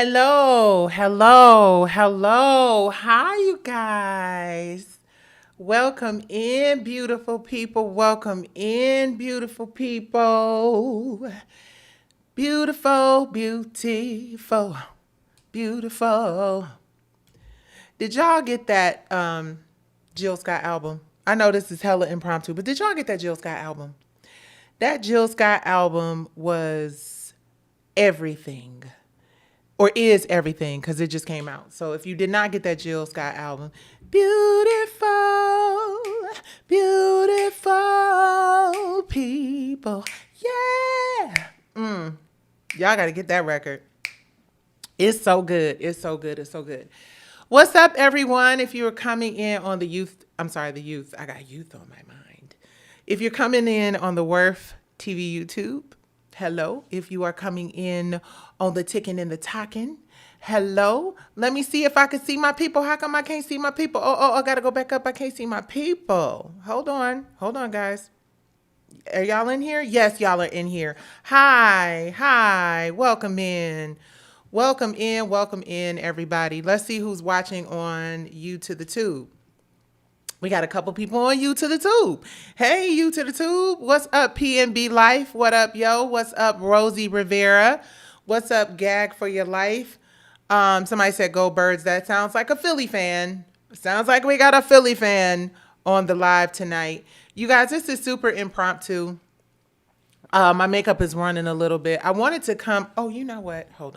Hello, hello, hello. Hi, you guys. Welcome in, beautiful people. Welcome in, beautiful people. Beautiful, beautiful, beautiful. Did y'all get that Jill Scott album? I know this is hella impromptu, but did y'all get that Jill Scott album? That Jill Scott album was everything. Or is everything, because it just came out. So if you did not get that Jill Scott album, beautiful, beautiful people, yeah. Y'all got to get that record. It's so good. It's so good. It's so good. What's up, everyone? If you're coming in on the the youth. I got youth on my mind. If you're coming in on the Worth TV YouTube, hello. If you are coming in on the Ticking and the Talking, hello. Let me see if I can see my people. How come I can't see my people? Oh, I gotta go back up. I can't see my people. Hold on, guys. Are y'all in here? Yes, y'all are in here. Hi. Welcome in, everybody. Let's see who's watching on You to the Tube. We got a couple people on You to the Tube. Hey, You to the Tube. What's up, PNB Life? What up, yo? What's up, Rosie Rivera? What's up, Gag for Your Life? Somebody said, Go Birds. That sounds like a Philly fan. Sounds like we got a Philly fan on the live tonight. You guys, this is super impromptu. My makeup is running a little bit. I wanted to come. Oh, you know what? Hold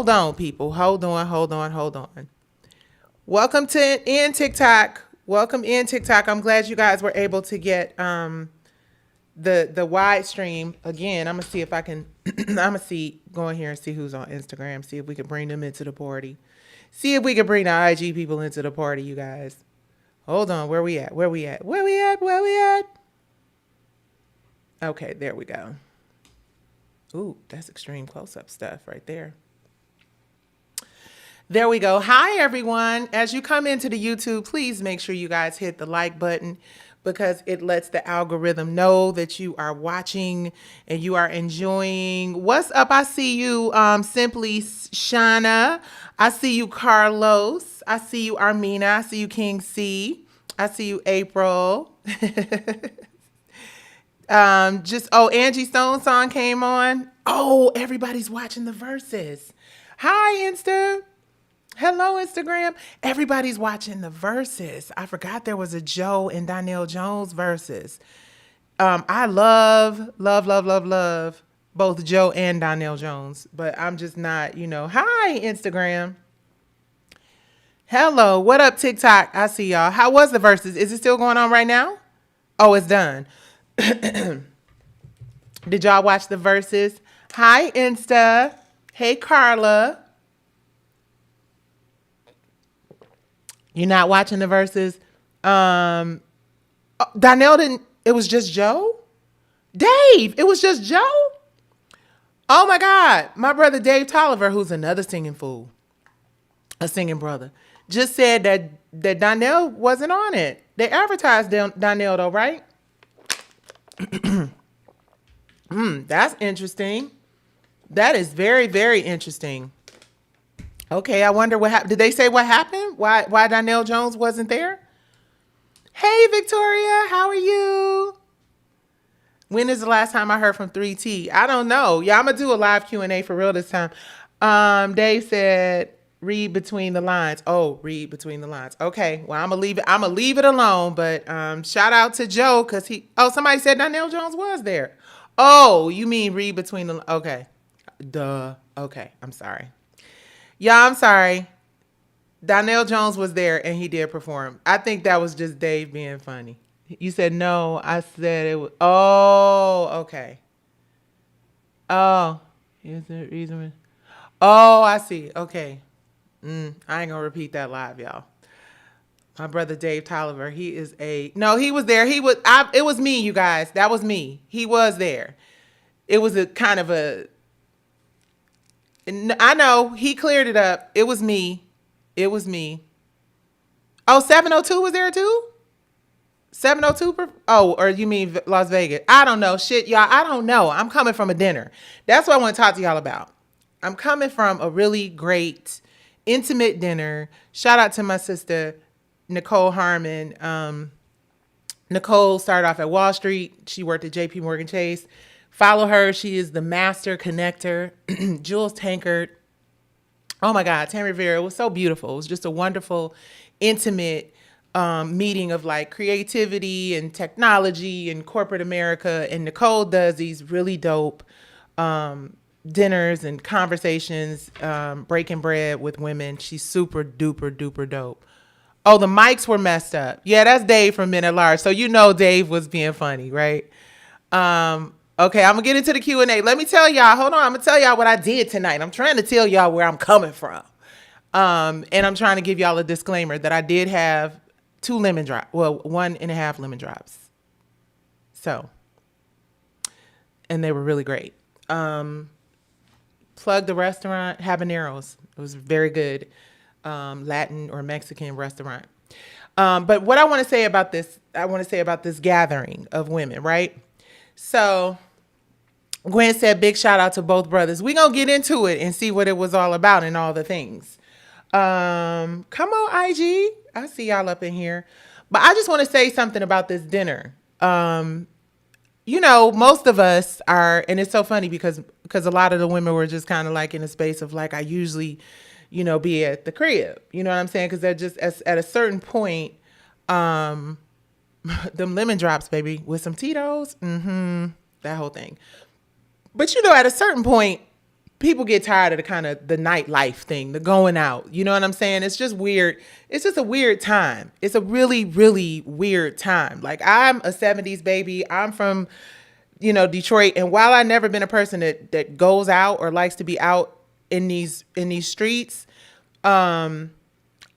on, people. Hold on. Welcome in TikTok. I'm glad you guys were able to get the wide stream. Again, I'm gonna see if I can go in here and see who's on Instagram, see if we can bring them into the party. See if we can bring the IG people into the party, you guys. Hold on, where we at? Okay, there we go. Ooh, that's extreme close-up stuff right there. There we go. Hi, everyone. As you come into the YouTube, please make sure you guys hit the like button because it lets the algorithm know that you are watching and you are enjoying. What's up? I see you, Simply Shana. I see you, Carlos. I see you, Armina. I see you, King C. I see you, April. Angie Stone song came on. Oh, everybody's watching the verses. Hi, Insta. Hello, Instagram. Everybody's watching the verses. I forgot there was a Joe and Donnell Jones verses. I love both Joe and Donnell Jones, but I'm just not, Hi, Instagram. Hello. What up, TikTok? I see y'all. How was the verses? Is it still going on right now? Oh, it's done. Did y'all watch the verses? Hi, Insta. Hey, Carla. You're not watching the verses? Donnell didn't. It was just Joe? Dave, it was just Joe? Oh my God. My brother Dave Tolliver, who's another singing fool, a singing brother, just said that Donnell wasn't on it. They advertised Donnell though, right? That's interesting. That is very, very interesting. Okay, I wonder what happened. Did they say what happened? Why Donnell Jones wasn't there? Hey, Victoria, how are you? When is the last time I heard from 3T? I don't know. Yeah, I'm gonna do a live Q&A for real this time. Dave said, read between the lines. Oh, read between the lines. Okay, well, I'm gonna leave it alone. But shout out to Joe because somebody said Donnell Jones was there. Oh, you mean read between the? Okay, duh. Okay, I'm sorry. Yeah, I'm sorry. Donnell Jones was there and he did perform. I think that was just Dave being funny. You said no. I said it was. Oh, okay. Oh, is there reason? Oh, I see. Okay. I ain't gonna repeat that live, y'all. My brother Dave Tolliver. He was there. It was me, you guys. That was me. He was there. It was a kind of a. I know he cleared it up. It was me. Oh, 702 was there too? 702? Oh, or you mean Las Vegas? I don't know. Shit, y'all. I don't know. I'm coming from a dinner. That's what I want to talk to y'all about. I'm coming from a really great, intimate dinner. Shout out to my sister, Nicole Harmon. Nicole started off at Wall Street. She worked at JP Morgan Chase. Follow her. She is the master connector. Jules Tankard. Oh my God, Tammy Rivera. It was so beautiful. It was just a wonderful, intimate meeting of like creativity and technology and corporate America. And Nicole does these really dope dinners and conversations, breaking bread with women. She's super duper duper dope. Oh, the mics were messed up. Yeah, that's Dave from Men at Large. So you know Dave was being funny, right? Okay, I'm gonna get into the Q&A. Let me tell y'all, hold on, I'm gonna tell y'all what I did tonight. I'm trying to tell y'all where I'm coming from. And I'm trying to give y'all a disclaimer that I did have 2 lemon drops, well, 1.5 lemon drops. So, and they were really great. Plug the restaurant, Habaneros. It was very good. Latin or Mexican restaurant. But what I want to say about this gathering of women, right? So Gwen said, big shout out to both brothers. We're going to get into it and see what it was all about and all the things. Come on, IG. I see y'all up in here. But I just want to say something about this dinner. You know, most of us are, and it's so funny because a lot of the women were just kind of like in a space of like, I usually, you know, be at the crib. You know what I'm saying? Because they're just at a certain point, them lemon drops, baby, with some Tito's, that whole thing. But you know, at a certain point, people get tired of the nightlife thing, the going out. You know what I'm saying? It's just weird. It's just a weird time. It's a really, really weird time. Like, I'm a 70s baby. I'm from, you know, Detroit. And while I've never been a person that goes out or likes to be out in these streets, I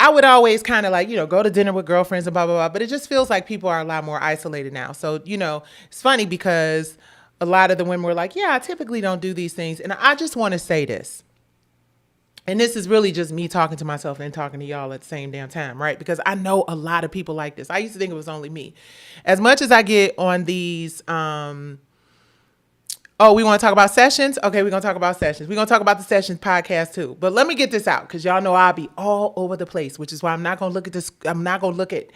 would always kind of like, you know, go to dinner with girlfriends and blah, blah, blah. But it just feels like people are a lot more isolated now. So, you know, it's funny because a lot of the women were like, yeah, I typically don't do these things. And I just want to say this. And this is really just me talking to myself and talking to y'all at the same damn time, right? Because I know a lot of people like this. I used to think it was only me. As much as I get on these, oh, we want to talk about sessions? Okay, we're going to talk about sessions. We're going to talk about the sessions podcast too. But let me get this out because y'all know I'll be all over the place, which is why I'm not going to look at this. I'm not going to look at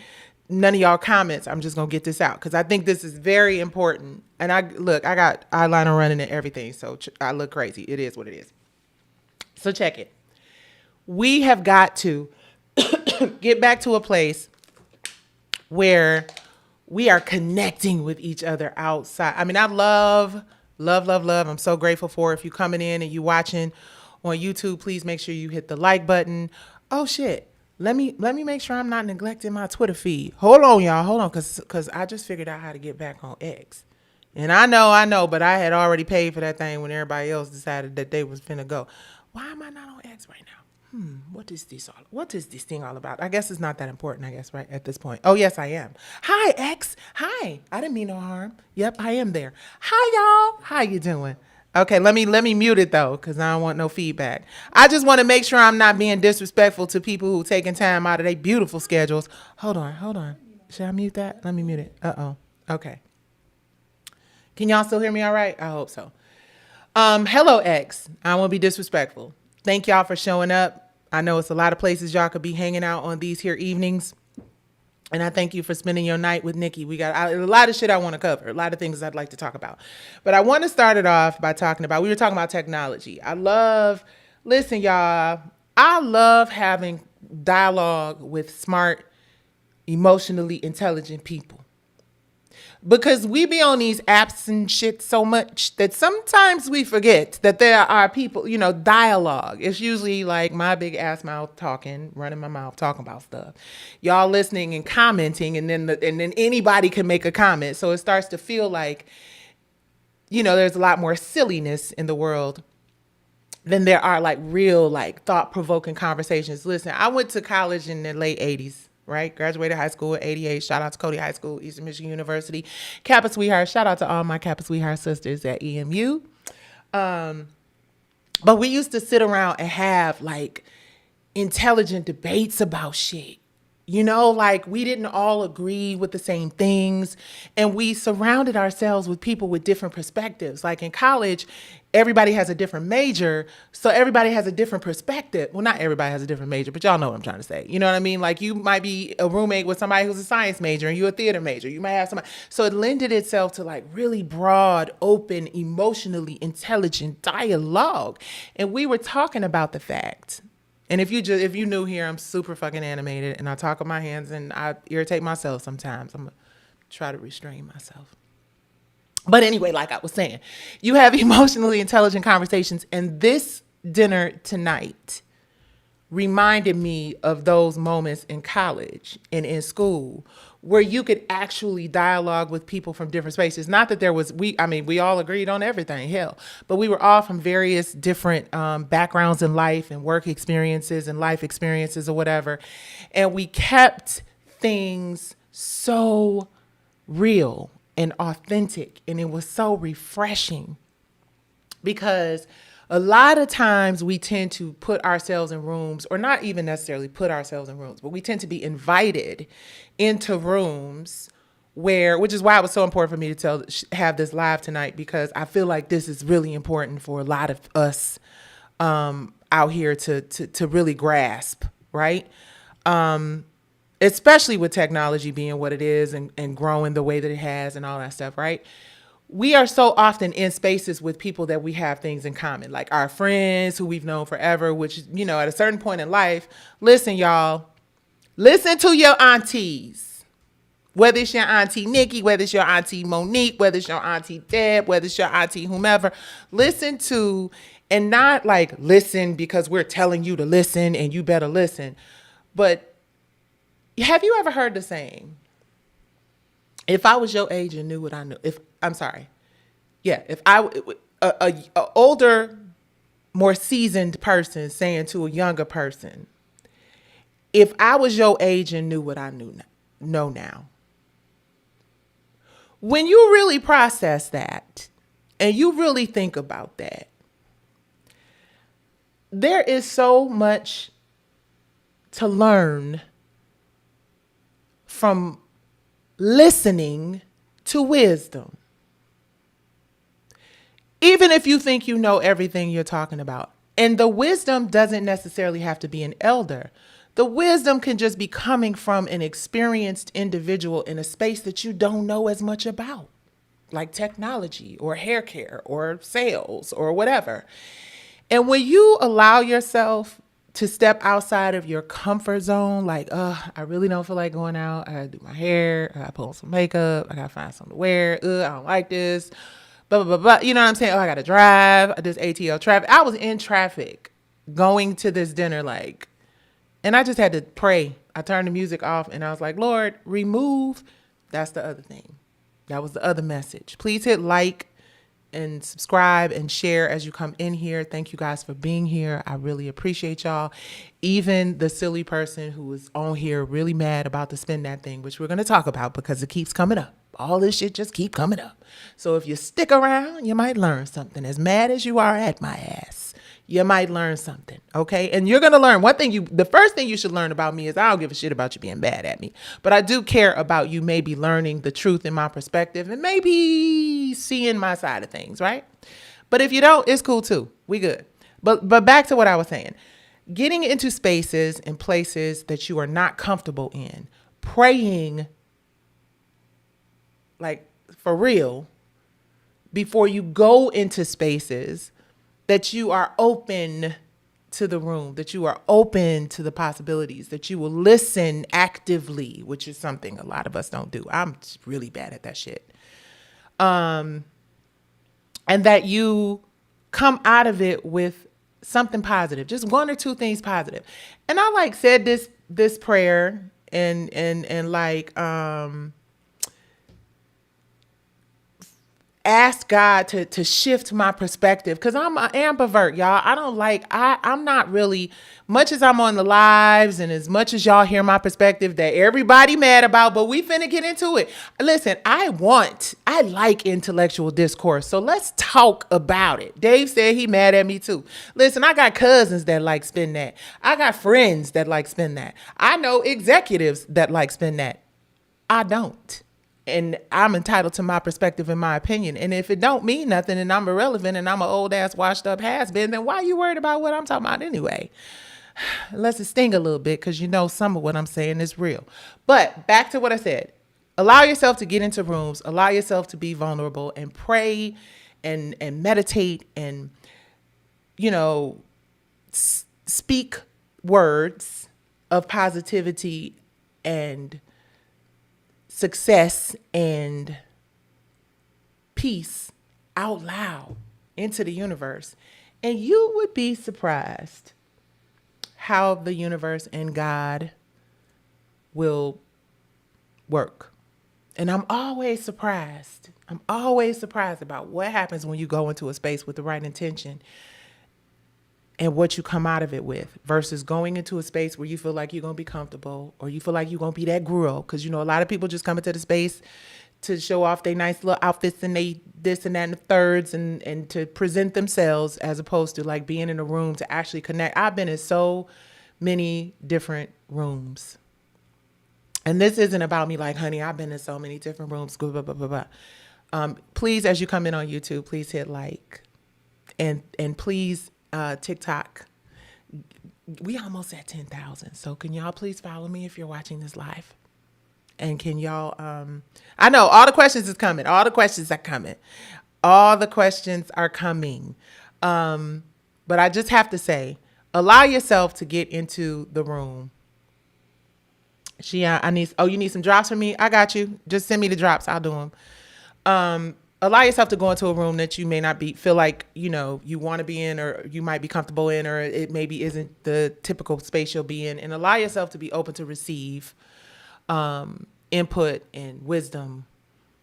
none of y'all comments. I'm just going to get this out because I think this is very important. And I got eyeliner running and everything. So I look crazy. It is what it is. So check it. We have got to get back to a place where we are connecting with each other outside. I mean, I love. I'm so grateful for if you coming in and you watching on YouTube, please make sure you hit the like button. Oh shit. Let me make sure I'm not neglecting my Twitter feed. Hold on, y'all. Hold on. Cause I just figured out how to get back on X. And I know, but I had already paid for that thing when everybody else decided that they was finna go. Why am I not on X right now? What is this thing all about? I guess it's not that important, I guess, right? At this point. Oh, yes, I am. Hi, X. Hi. I didn't mean no harm. Yep, I am there. Hi, y'all. How you doing? Okay, let me mute it, though, because I don't want no feedback. I just want to make sure I'm not being disrespectful to people who taking time out of their beautiful schedules. Hold on. Should I mute that? Let me mute it. Uh-oh. Okay. Can y'all still hear me all right? I hope so. Hello, X. I won't be disrespectful. Thank y'all for showing up. I know it's a lot of places y'all could be hanging out on these here evenings. And I thank you for spending your night with Nicci. We got a lot of shit I want to cover, a lot of things I'd like to talk about. But I want to start it off by we were talking about technology. Listen, y'all, I love having dialogue with smart, emotionally intelligent people. Because we be on these apps and shit so much that sometimes we forget that there are people, you know, dialogue. It's usually like my big ass mouth talking, running my mouth, talking about stuff. Y'all listening and commenting, and then anybody can make a comment. So it starts to feel like, you know, there's a lot more silliness in the world than there are like real, like thought-provoking conversations. Listen, I went to college in the late 80s. Right? Graduated high school at 88. Shout out to Cody High School, Eastern Michigan University. Kappa Sweetheart. Shout out to all my Kappa Sweetheart sisters at EMU. But we used to sit around and have like intelligent debates about shit. You know, like we didn't all agree with the same things, and we surrounded ourselves with people with different perspectives. Like in college, everybody has a different major, so everybody has a different perspective. Well, not everybody has a different major, but y'all know what I'm trying to say. You know what I mean? Like you might be a roommate with somebody who's a science major and you're a theater major. You might have somebody. So it lended itself to like really broad, open, emotionally intelligent dialogue. And we were talking about the fact. And if you new here, I'm super fucking animated and I talk with my hands and I irritate myself sometimes. I'm gonna try to restrain myself. But anyway, like I was saying, you have emotionally intelligent conversations, and this dinner tonight reminded me of those moments in college and in school where you could actually dialogue with people from different spaces. Not that there was, we all agreed on everything, hell, but we were all from various different backgrounds in life and work experiences and life experiences or whatever. And we kept things so real and authentic. And it was so refreshing because a lot of times we tend to put ourselves in rooms, or not even necessarily put ourselves in rooms, but we tend to be invited into rooms where, which is why it was so important for me to have this live tonight, because I feel like this is really important for a lot of us out here to really grasp, right? Especially with technology being what it is and growing the way that it has and all that stuff, right? We are so often in spaces with people that we have things in common, like our friends who we've known forever, which, you know, at a certain point in life, listen, y'all, listen to your aunties, whether it's your auntie Nicci, whether it's your auntie Monique, whether it's your auntie Deb, whether it's your auntie whomever, listen to, and not like listen because we're telling you to listen and you better listen. But have you ever heard the saying, if I was your age and knew what I knew, if I, a older, more seasoned person saying to a younger person, if I was your age and knew what I know now. When you really process that and you really think about that, there is so much to learn from listening to wisdom. Even if you think you know everything you're talking about. And the wisdom doesn't necessarily have to be an elder. The wisdom can just be coming from an experienced individual in a space that you don't know as much about, like technology or hair care or sales or whatever. And when you allow yourself to step outside of your comfort zone, like, I really don't feel like going out. I gotta do my hair. I gotta put on some makeup. I gotta find something to wear. I don't like this. Blah, blah, blah, blah. You know what I'm saying? I gotta drive. This ATL traffic. I was in traffic going to this dinner, like, and I just had to pray. I turned the music off and I was like, Lord, remove. That's the other thing. That was the other message. Please hit like and subscribe and share as you come in here. Thank you guys for being here. I really appreciate y'all. Even the silly person who was on here really mad about the spin that thing, which we're going to talk about because it keeps coming up. All this shit just keep coming up. So if you stick around, you might learn something. As mad as you are at my ass, you might learn something, okay? And you're going to learn the first thing you should learn about me is I don't give a shit about you being bad at me. But I do care about you maybe learning the truth in my perspective and maybe seeing my side of things, right? But if you don't, it's cool too. We good. But back to what I was saying. Getting into spaces and places that you are not comfortable in, praying like for real before you go into spaces, that you are open to the room, that you are open to the possibilities, that you will listen actively, which is something a lot of us don't do. I'm really bad at that shit. And that you come out of it with something positive, just one or two things positive. And I like said this prayer and like, ask God to shift my perspective, because I'm an ambivert, y'all. I'm not really, much as I'm on the lives and as much as y'all hear my perspective that everybody mad about, but we finna get into it. Listen, I like intellectual discourse, so let's talk about it. Dave said he mad at me too. Listen, I got cousins that like spin that. I got friends that like spin that. I know executives that like spin that. I don't. And I'm entitled to my perspective and my opinion. And if it don't mean nothing and I'm irrelevant and I'm an old ass washed up has-been, then why are you worried about what I'm talking about anyway? Unless it sting a little bit, because you know some of what I'm saying is real. But back to what I said. Allow yourself to get into rooms. Allow yourself to be vulnerable and pray and meditate and, speak words of positivity and success and peace out loud into the universe. And you would be surprised how the universe and God will work. And I'm always surprised. About what happens when you go into a space with the right intention and what you come out of it with, versus going into a space where you feel like you're going to be comfortable or you feel like you're going to be that girl. Because, a lot of people just come into the space to show off their nice little outfits and they this and that and the thirds and to present themselves, as opposed to like being in a room to actually connect. I've been in so many different rooms. And this isn't about me like, honey, I've been in so many different rooms. Blah, blah, blah, blah, blah. Please, as you come in on YouTube, please hit like. And please, TikTok, we almost at 10,000. So can y'all please follow me if you're watching this live? And can y'all, I know all the questions is coming. All the questions are coming. But I just have to say, allow yourself to get into the room. You need some drops from me? I got you. Just send me the drops. I'll do them. Allow yourself to go into a room that you may not feel like, you want to be in, or you might be comfortable in, or it maybe isn't the typical space you'll be in, and allow yourself to be open to receive input and wisdom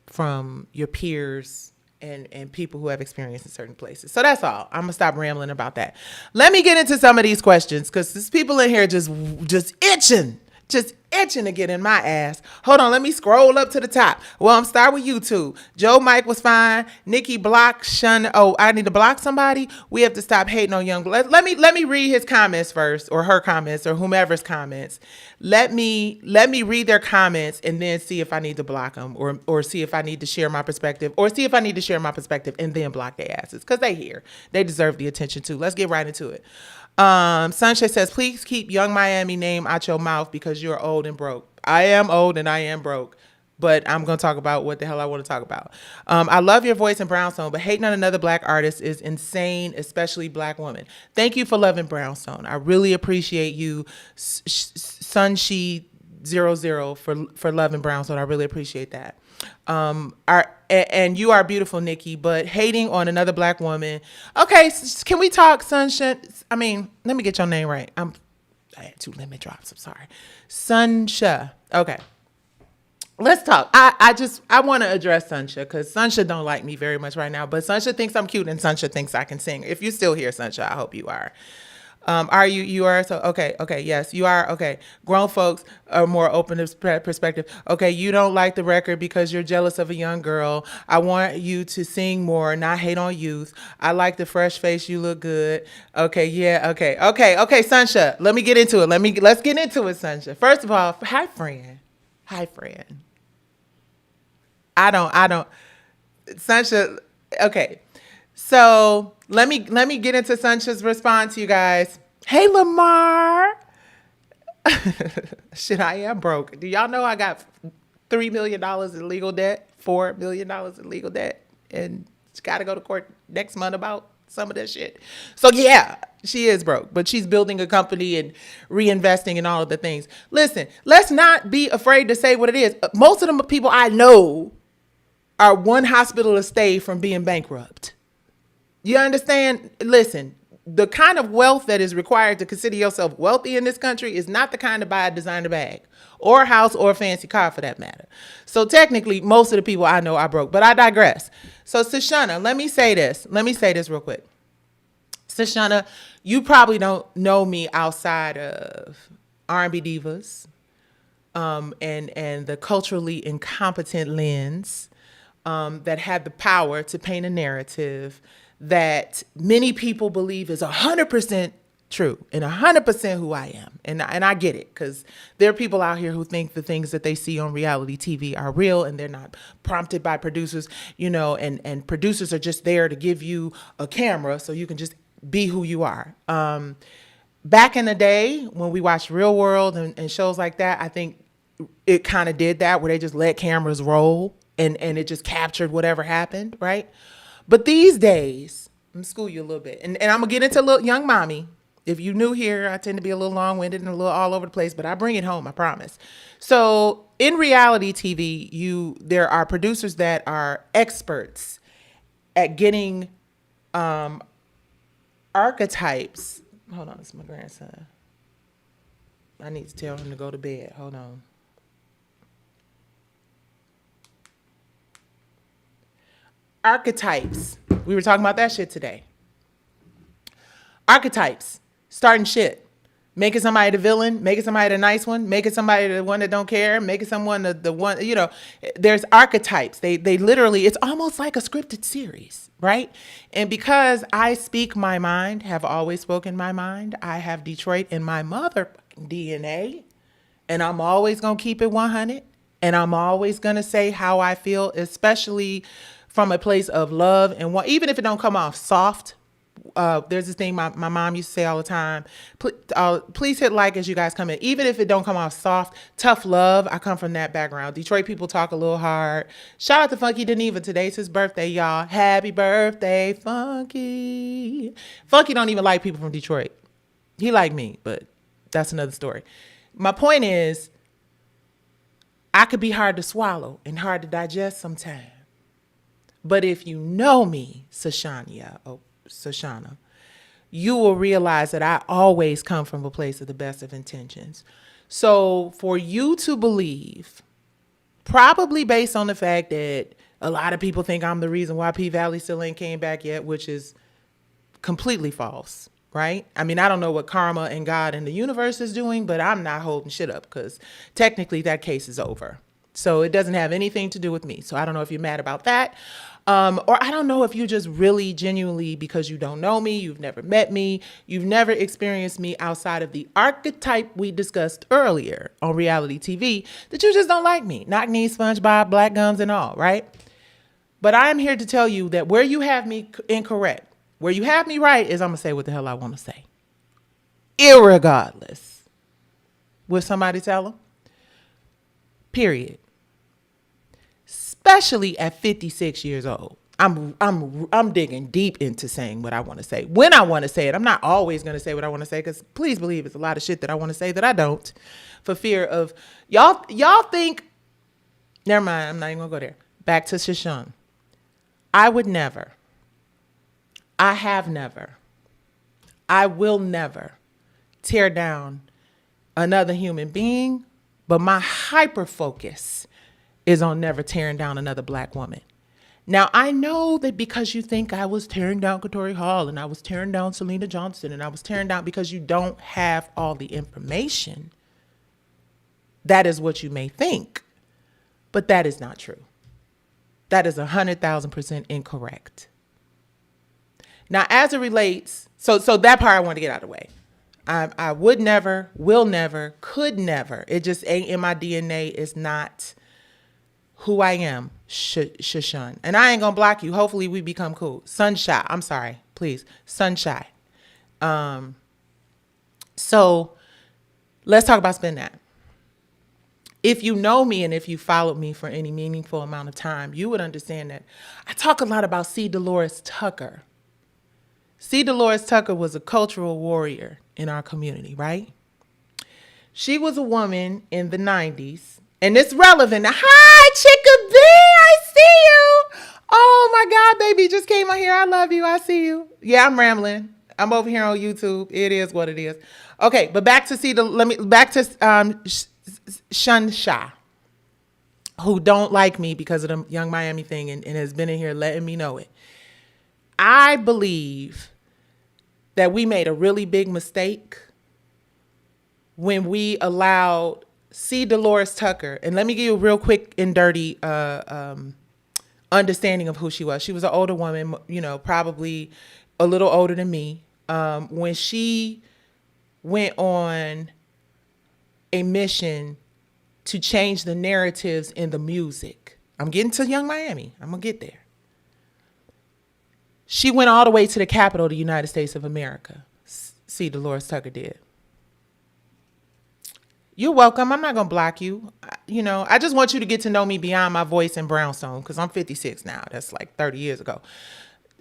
from your peers and people who have experience in certain places. So that's all. I'm gonna stop rambling about that. Let me get into some of these questions, because there's people in here just itching to get in my ass. Hold on, let me scroll up to the top. Well, I'm starting with YouTube. Joe Mike was fine. Nicci blocked Shun. Oh, I need to block somebody. We have to stop hating on young. Let me read his comments first, or her comments, or whomever's comments. Let me read their comments and then see if I need to block them, or see if I need to share my perspective, or see if I need to share my perspective and then block their asses, because they deserve the attention too. Let's get right into it. Sunshine says, please keep Young Miami name out your mouth because you're old and broke. I am old and I am broke, but I'm going to talk about what the hell I want to talk about. I love your voice in Brownstone, but hating on another black artist is insane, especially black women. Thank you for loving Brownstone. I really appreciate you, Sunshi00, for loving Brownstone. I really appreciate that. And you are beautiful, Nicci, but hating on another black woman. Okay, can we talk, Sunshine? I mean, let me get your name right. I had 2 limit drops. I'm sorry. Sunsha. Okay. Let's talk. I want to address Sunsha, because Sunsha don't like me very much right now, but Sunsha thinks I'm cute and Sunsha thinks I can sing. If you're still here, Sunsha, I hope you are. Are you are? So, okay. Yes, you are. Okay. Grown folks are more open to perspective. Okay. You don't like the record because you're jealous of a young girl. I want you to sing more, not hate on youth. I like the fresh face. You look good. Okay. Yeah. Okay. Sunsha, let me get into it. Let's get into it, Sunsha. First of all, hi, friend. I don't, Sunsha. Okay. So let me get into Sunsha's response, you guys. Hey, Lamar. Shit, I am broke. Do y'all know I got $3 million in legal debt, $4 million in legal debt, and got to go to court next month about some of that shit. So yeah, she is broke, but she's building a company and reinvesting in all of the things. Listen, let's not be afraid to say what it is. Most of the people I know are one hospital a stay from being bankrupt. You understand? Listen, the kind of wealth that is required to consider yourself wealthy in this country is not the kind to buy a designer bag or a house or a fancy car for that matter. So technically, most of the people I know are broke, but I digress. So Sashana, let me say this real quick. Sashana, you probably don't know me outside of R&B Divas, and the culturally incompetent lens, that had the power to paint a narrative that many people believe is 100% true and 100% who I am. And I get it, because there are people out here who think the things that they see on reality TV are real and they're not prompted by producers, and producers are just there to give you a camera so you can just be who you are. Back in the day when we watched Real World and shows like that, I think it kind of did that, where they just let cameras roll and it just captured whatever happened, right? But these days, I'm gonna school you a little bit, and I'm gonna get into a little young mommy. If you're new here, I tend to be a little long-winded and a little all over the place, but I bring it home, I promise. So in reality TV, there are producers that are experts at getting archetypes. Hold on, it's my grandson. I need to tell him to go to bed. Hold on. Archetypes. We were talking about that shit today. Archetypes. Starting shit. Making somebody the villain, making somebody the nice one, making somebody the one that don't care, making someone the one, there's archetypes. They literally, it's almost like a scripted series, right? And because I speak my mind, have always spoken my mind, I have Detroit in my motherfucking DNA, and I'm always going to keep it 100, and I'm always going to say how I feel, especially from a place of love, and even if it don't come off soft. There's this thing my mom used to say all the time. Please hit like as you guys come in. Even if it don't come off soft, tough love. I come from that background. Detroit people talk a little hard. Shout out to Funky Deneva. Today's his birthday, y'all. Happy birthday, Funky. Funky don't even like people from Detroit. He like me, but that's another story. My point is, I could be hard to swallow and hard to digest sometimes. But if you know me, Sashana, you will realize that I always come from a place of the best of intentions. So for you to believe, probably based on the fact that a lot of people think I'm the reason why P-Valley still ain't came back yet, which is completely false, right? I mean, I don't know what karma and God and the universe is doing, but I'm not holding shit up, because technically that case is over. So it doesn't have anything to do with me. So I don't know if you're mad about that. Or I don't know if you just really genuinely, because you don't know me, you've never met me, you've never experienced me outside of the archetype we discussed earlier on reality TV, that you just don't like me. Knock knees, SpongeBob, black gums and all, right? But I'm here to tell you that where you have me incorrect, where you have me right, is I'm going to say what the hell I want to say. Irregardless. Will somebody tell them? Period. Especially at 56 years old. I'm digging deep into saying what I want to say. When I want to say it, I'm not always going to say what I want to say, because please believe it's a lot of shit that I want to say that I don't, for fear of y'all think, never mind, I'm not even going to go there. Back to Shashan. I would never, I have never, I will never tear down another human being, but my hyper focus is on never tearing down another black woman. Now, I know that because you think I was tearing down Katori Hall and I was tearing down Selena Johnson and I was tearing down, because you don't have all the information, that is what you may think. But that is not true. That is 100,000% incorrect. Now, as it relates, so that part I want to get out of the way. I would never, will never, could never. It just ain't in my DNA. It's not who I am, Shashan. And I ain't gonna block you. Hopefully we become cool. Sunshine. I'm sorry, please. Sunshine. So let's talk about Spin That. If you know me and if you followed me for any meaningful amount of time, you would understand that I talk a lot about C. Delores Tucker. C. Delores Tucker was a cultural warrior in our community, right? She was a woman in the 90s. And it's relevant. Hi, Chicka B, I see you. Oh my God, baby, just came on here. I love you. I see you. Yeah, I'm rambling. I'm over here on YouTube. It is what it is. Okay, but back to Shunsha, who don't like me because of the Young Miami thing and has been in here letting me know it. I believe that we made a really big mistake when we allowed Delores Tucker, and let me give you a real quick and dirty understanding of who she was. She was an older woman, probably a little older than me. When she went on a mission to change the narratives in the music. I'm getting to Young Miami. I'm going to get there. She went all the way to the capital of the United States of America. Delores Tucker did. You're welcome. I'm not going to block you. I just want you to get to know me beyond my voice and brownstone because I'm 56 now. That's like 30 years ago.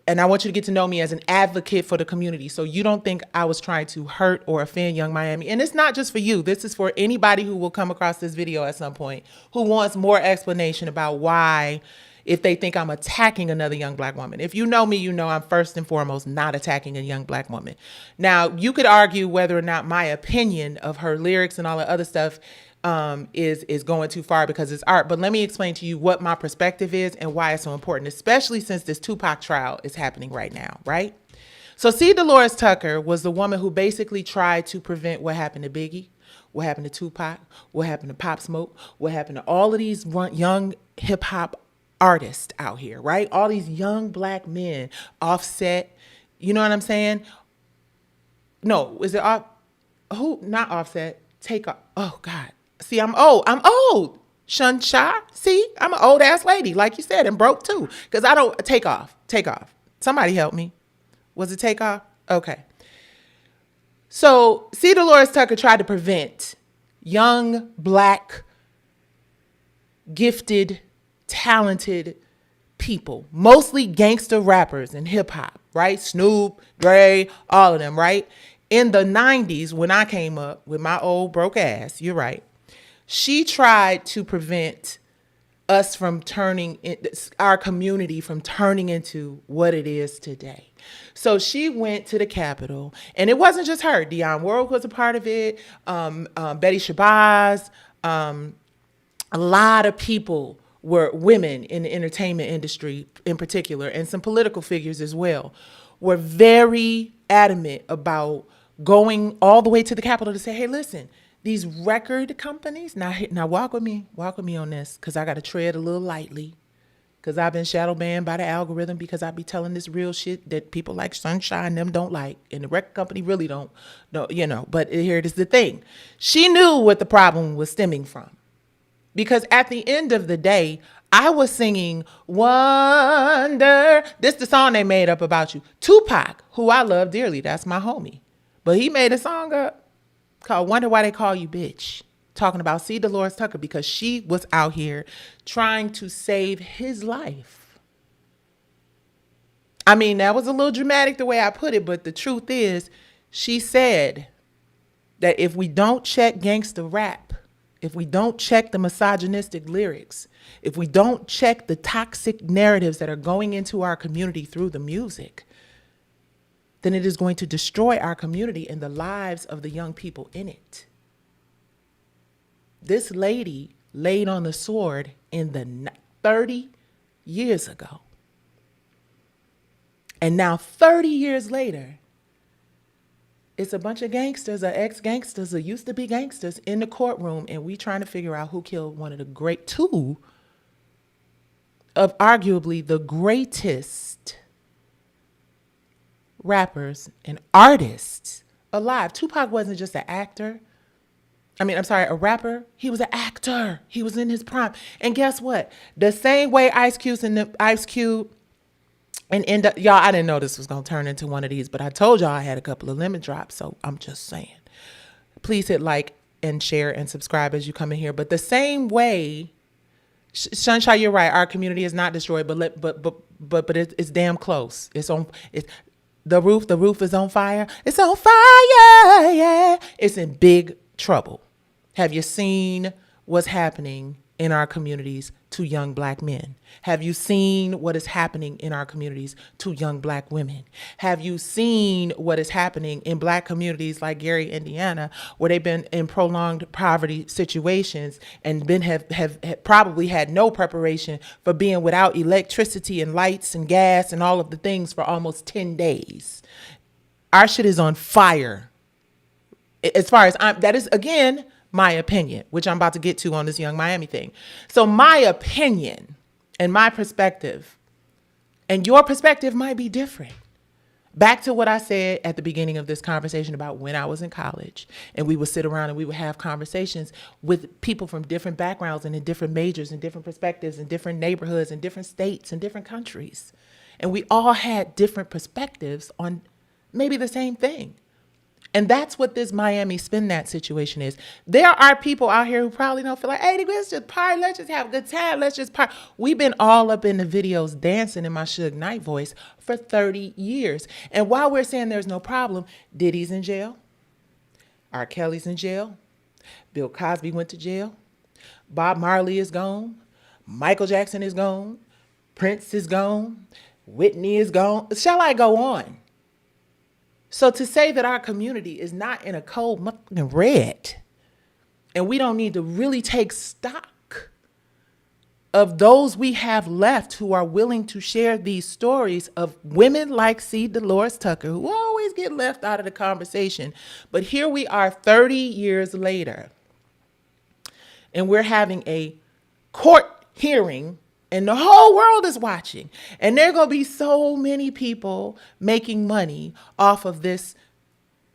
And I want you to get to know me as an advocate for the community. So you don't think I was trying to hurt or offend Young Miami. And it's not just for you. This is for anybody who will come across this video at some point who wants more explanation about why, if they think I'm attacking another young black woman. If you know me, you know I'm first and foremost not attacking a young black woman. Now, you could argue whether or not my opinion of her lyrics and all the other stuff is going too far because it's art. But let me explain to you what my perspective is and why it's so important, especially since this Tupac trial is happening right now, right? So Delores Tucker was the woman who basically tried to prevent what happened to Biggie, what happened to Tupac, what happened to Pop Smoke, what happened to all of these young hip hop artists out here, right? All these young black men, Offset, you know what I'm saying? No, is it off? Who? Not Offset. Take off. Oh God. See, I'm old. Shunsha. See, I'm an old ass lady, like you said, and broke too. Because I don't take off. Somebody help me. Was it take off? Okay. So Delores Tucker tried to prevent young black gifted, talented people, mostly gangster rappers and hip hop, right? Snoop, Dre, all of them, right? In the 90s, when I came up with my old broke ass, you're right, she tried to prevent us from our community from turning into what it is today. So she went to the Capitol, and it wasn't just her. Dionne Warwick was a part of it. Betty Shabazz, a lot of people were women in the entertainment industry in particular, and some political figures as well, were very adamant about going all the way to the Capitol to say, hey, listen, these record companies, now walk with me on this, because I got to tread a little lightly, because I've been shadow banned by the algorithm because I be telling this real shit that people like Sunshine them don't like, and the record company really don't, but here it is the thing. She knew what the problem was stemming from. Because at the end of the day, I was singing Wonder. This the song they made up about you. Tupac, who I love dearly, that's my homie. But he made a song up called Wonder Why They Call You Bitch. Talking about Delores Tucker because she was out here trying to save his life. I mean, that was a little dramatic the way I put it, but the truth is, she said that if we don't check gangster rap, if we don't check the misogynistic lyrics, if we don't check the toxic narratives that are going into our community through the music, then it is going to destroy our community and the lives of the young people in it. This lady laid on the sword in the 30 years ago. And now 30 years later, it's a bunch of gangsters or ex-gangsters or used to be gangsters in the courtroom, and we trying to figure out who killed one of the two of arguably the greatest rappers and artists alive. Tupac wasn't just an actor. A rapper. He was an actor. He was in his prime. And guess what? The same way Ice Cube and end up, y'all, I didn't know this was going to turn into one of these, but I told y'all I had a couple of lemon drops, so I'm just saying. Please hit like and share and subscribe as you come in here. But the same way, Sunshine, you're right. Our community is not destroyed, but it's damn close. The roof is on fire. It's on fire, yeah. It's in big trouble. Have you seen what's happening in our communities to young black men? Have you seen what is happening in our communities to young black women? Have you seen what is happening in black communities like Gary, Indiana, where they've been in prolonged poverty situations and have probably had no preparation for being without electricity and lights and gas and all of the things for almost 10 days? Our shit is on fire. As far as that is, again, my opinion, which I'm about to get to on this Young Miami thing. So my opinion and my perspective and your perspective might be different. Back to what I said at the beginning of this conversation about when I was in college and we would sit around and we would have conversations with people from different backgrounds and in different majors and different perspectives and different neighborhoods and different states and different countries. And we all had different perspectives on maybe the same thing. And that's what this Miami Spin That situation is. There are people out here who probably don't feel like, hey, let's just party. Let's just have a good time. Let's just party. We've been all up in the videos dancing in my Suge Knight voice for 30 years. And while we're saying there's no problem, Diddy's in jail. R. Kelly's in jail. Bill Cosby went to jail. Bob Marley is gone. Michael Jackson is gone. Prince is gone. Whitney is gone. Shall I go on? So to say that our community is not in a cold motherfucking red and we don't need to really take stock of those we have left who are willing to share these stories of women like Delores Tucker, who always get left out of the conversation. But here we are 30 years later and we're having a court hearing and the whole world is watching. And there are going to be so many people making money off of this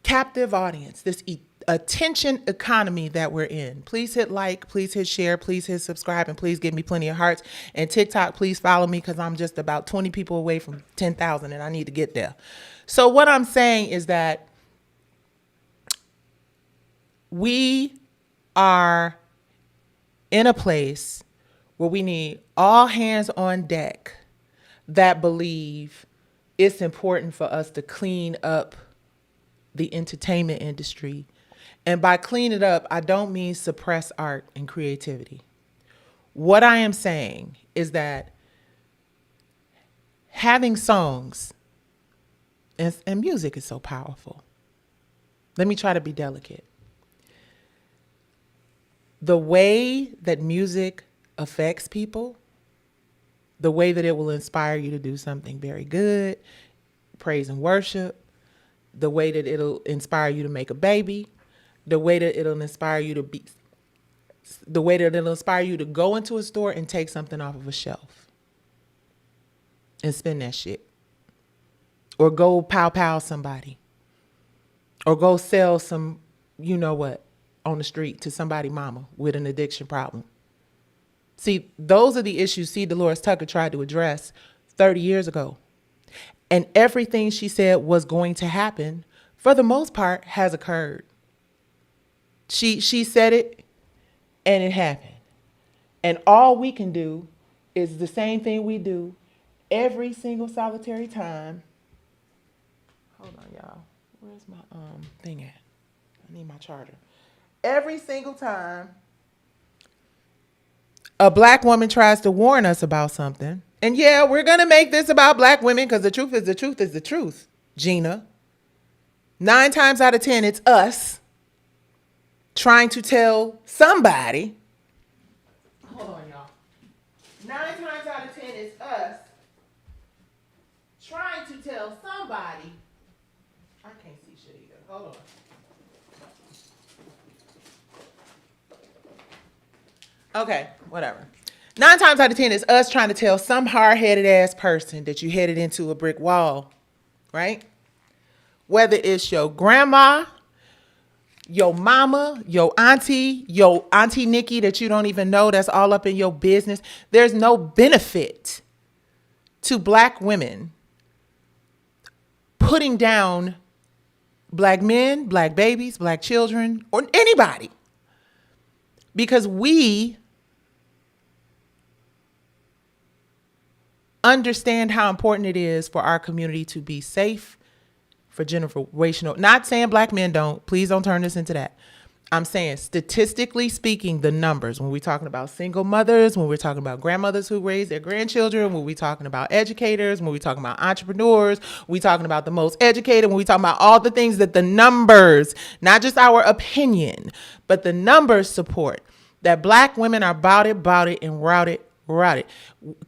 captive audience, this attention economy that we're in. Please hit like, please hit share, please hit subscribe, and please give me plenty of hearts. And TikTok, please follow me because I'm just about 20 people away from 10,000 and I need to get there. So what I'm saying is that we are in a place where we need all hands on deck that believe it's important for us to clean up the entertainment industry. And by clean it up, I don't mean suppress art and creativity. What I am saying is that having songs and music is so powerful. Let me try to be delicate. The way that music affects people, the way that it will inspire you to do something very good, praise and worship, the way that it'll inspire you to make a baby, the way that it'll inspire you to be, the way that it'll inspire you to go into a store and take something off of a shelf and spend that shit. Or go pow somebody. Or go sell some, you know what, on the street to somebody mama with an addiction problem. See, those are the issues Delores Tucker tried to address 30 years ago. And everything she said was going to happen, for the most part, has occurred. She said it, and it happened. And all we can do is the same thing we do every single solitary time. Hold on, y'all. Where's my thing at? I need my charger. Every single time a black woman tries to warn us about something, and yeah, we're going to make this about black women because the truth is the truth is the truth, Gina. 9 times out of 10, it's us trying to tell somebody. Hold on, y'all. 9 times out of 10, it's us trying to tell somebody. I can't see shit either. Hold on. Okay, whatever. 9 times out of 10 is us trying to tell some hard-headed ass person that you headed into a brick wall, right? Whether it's your grandma, your mama, your auntie Nicci that you don't even know, that's all up in your business. There's no benefit to black women putting down black men, black babies, black children, or anybody. Because we understand how important it is for our community to be safe for generational. Not saying black men don't. Please don't turn this into that. I'm saying statistically speaking, the numbers, when we're talking about single mothers, when we're talking about grandmothers who raise their grandchildren, when we're talking about educators, when we're talking about entrepreneurs, we're talking about the most educated, when we're talking about all the things that the numbers, not just our opinion, but the numbers support, that Black women are about it, and routed.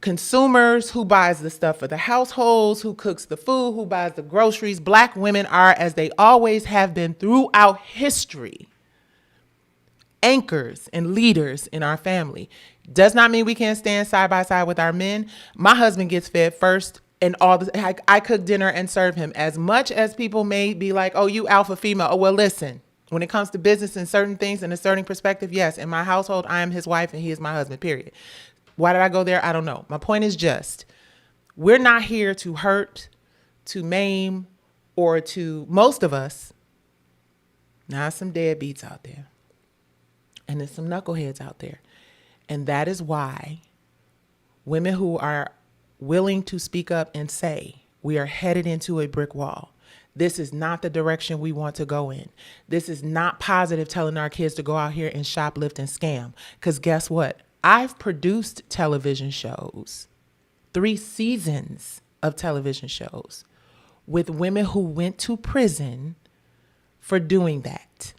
Consumers, who buys the stuff for the households, who cooks the food, who buys the groceries. Black women are, as they always have been throughout history, anchors and leaders in our family. Does not mean we can't stand side by side with our men. My husband gets fed first, and I cook dinner and serve him. As much as people may be like, oh, you alpha female. Oh, well, listen, when it comes to business and certain things and a certain perspective, yes, in my household, I am his wife and he is my husband, period. Why did I go there? I don't know. My point is just, we're not here to hurt, to maim, or to, most of us, now some deadbeats out there. And there's some knuckleheads out there. And that is why women who are willing to speak up and say, we are headed into a brick wall. This is not the direction we want to go in. This is not positive, telling our kids to go out here and shoplift and scam. Because guess what? I've produced television shows, 3 seasons of television shows with women who went to prison for doing that.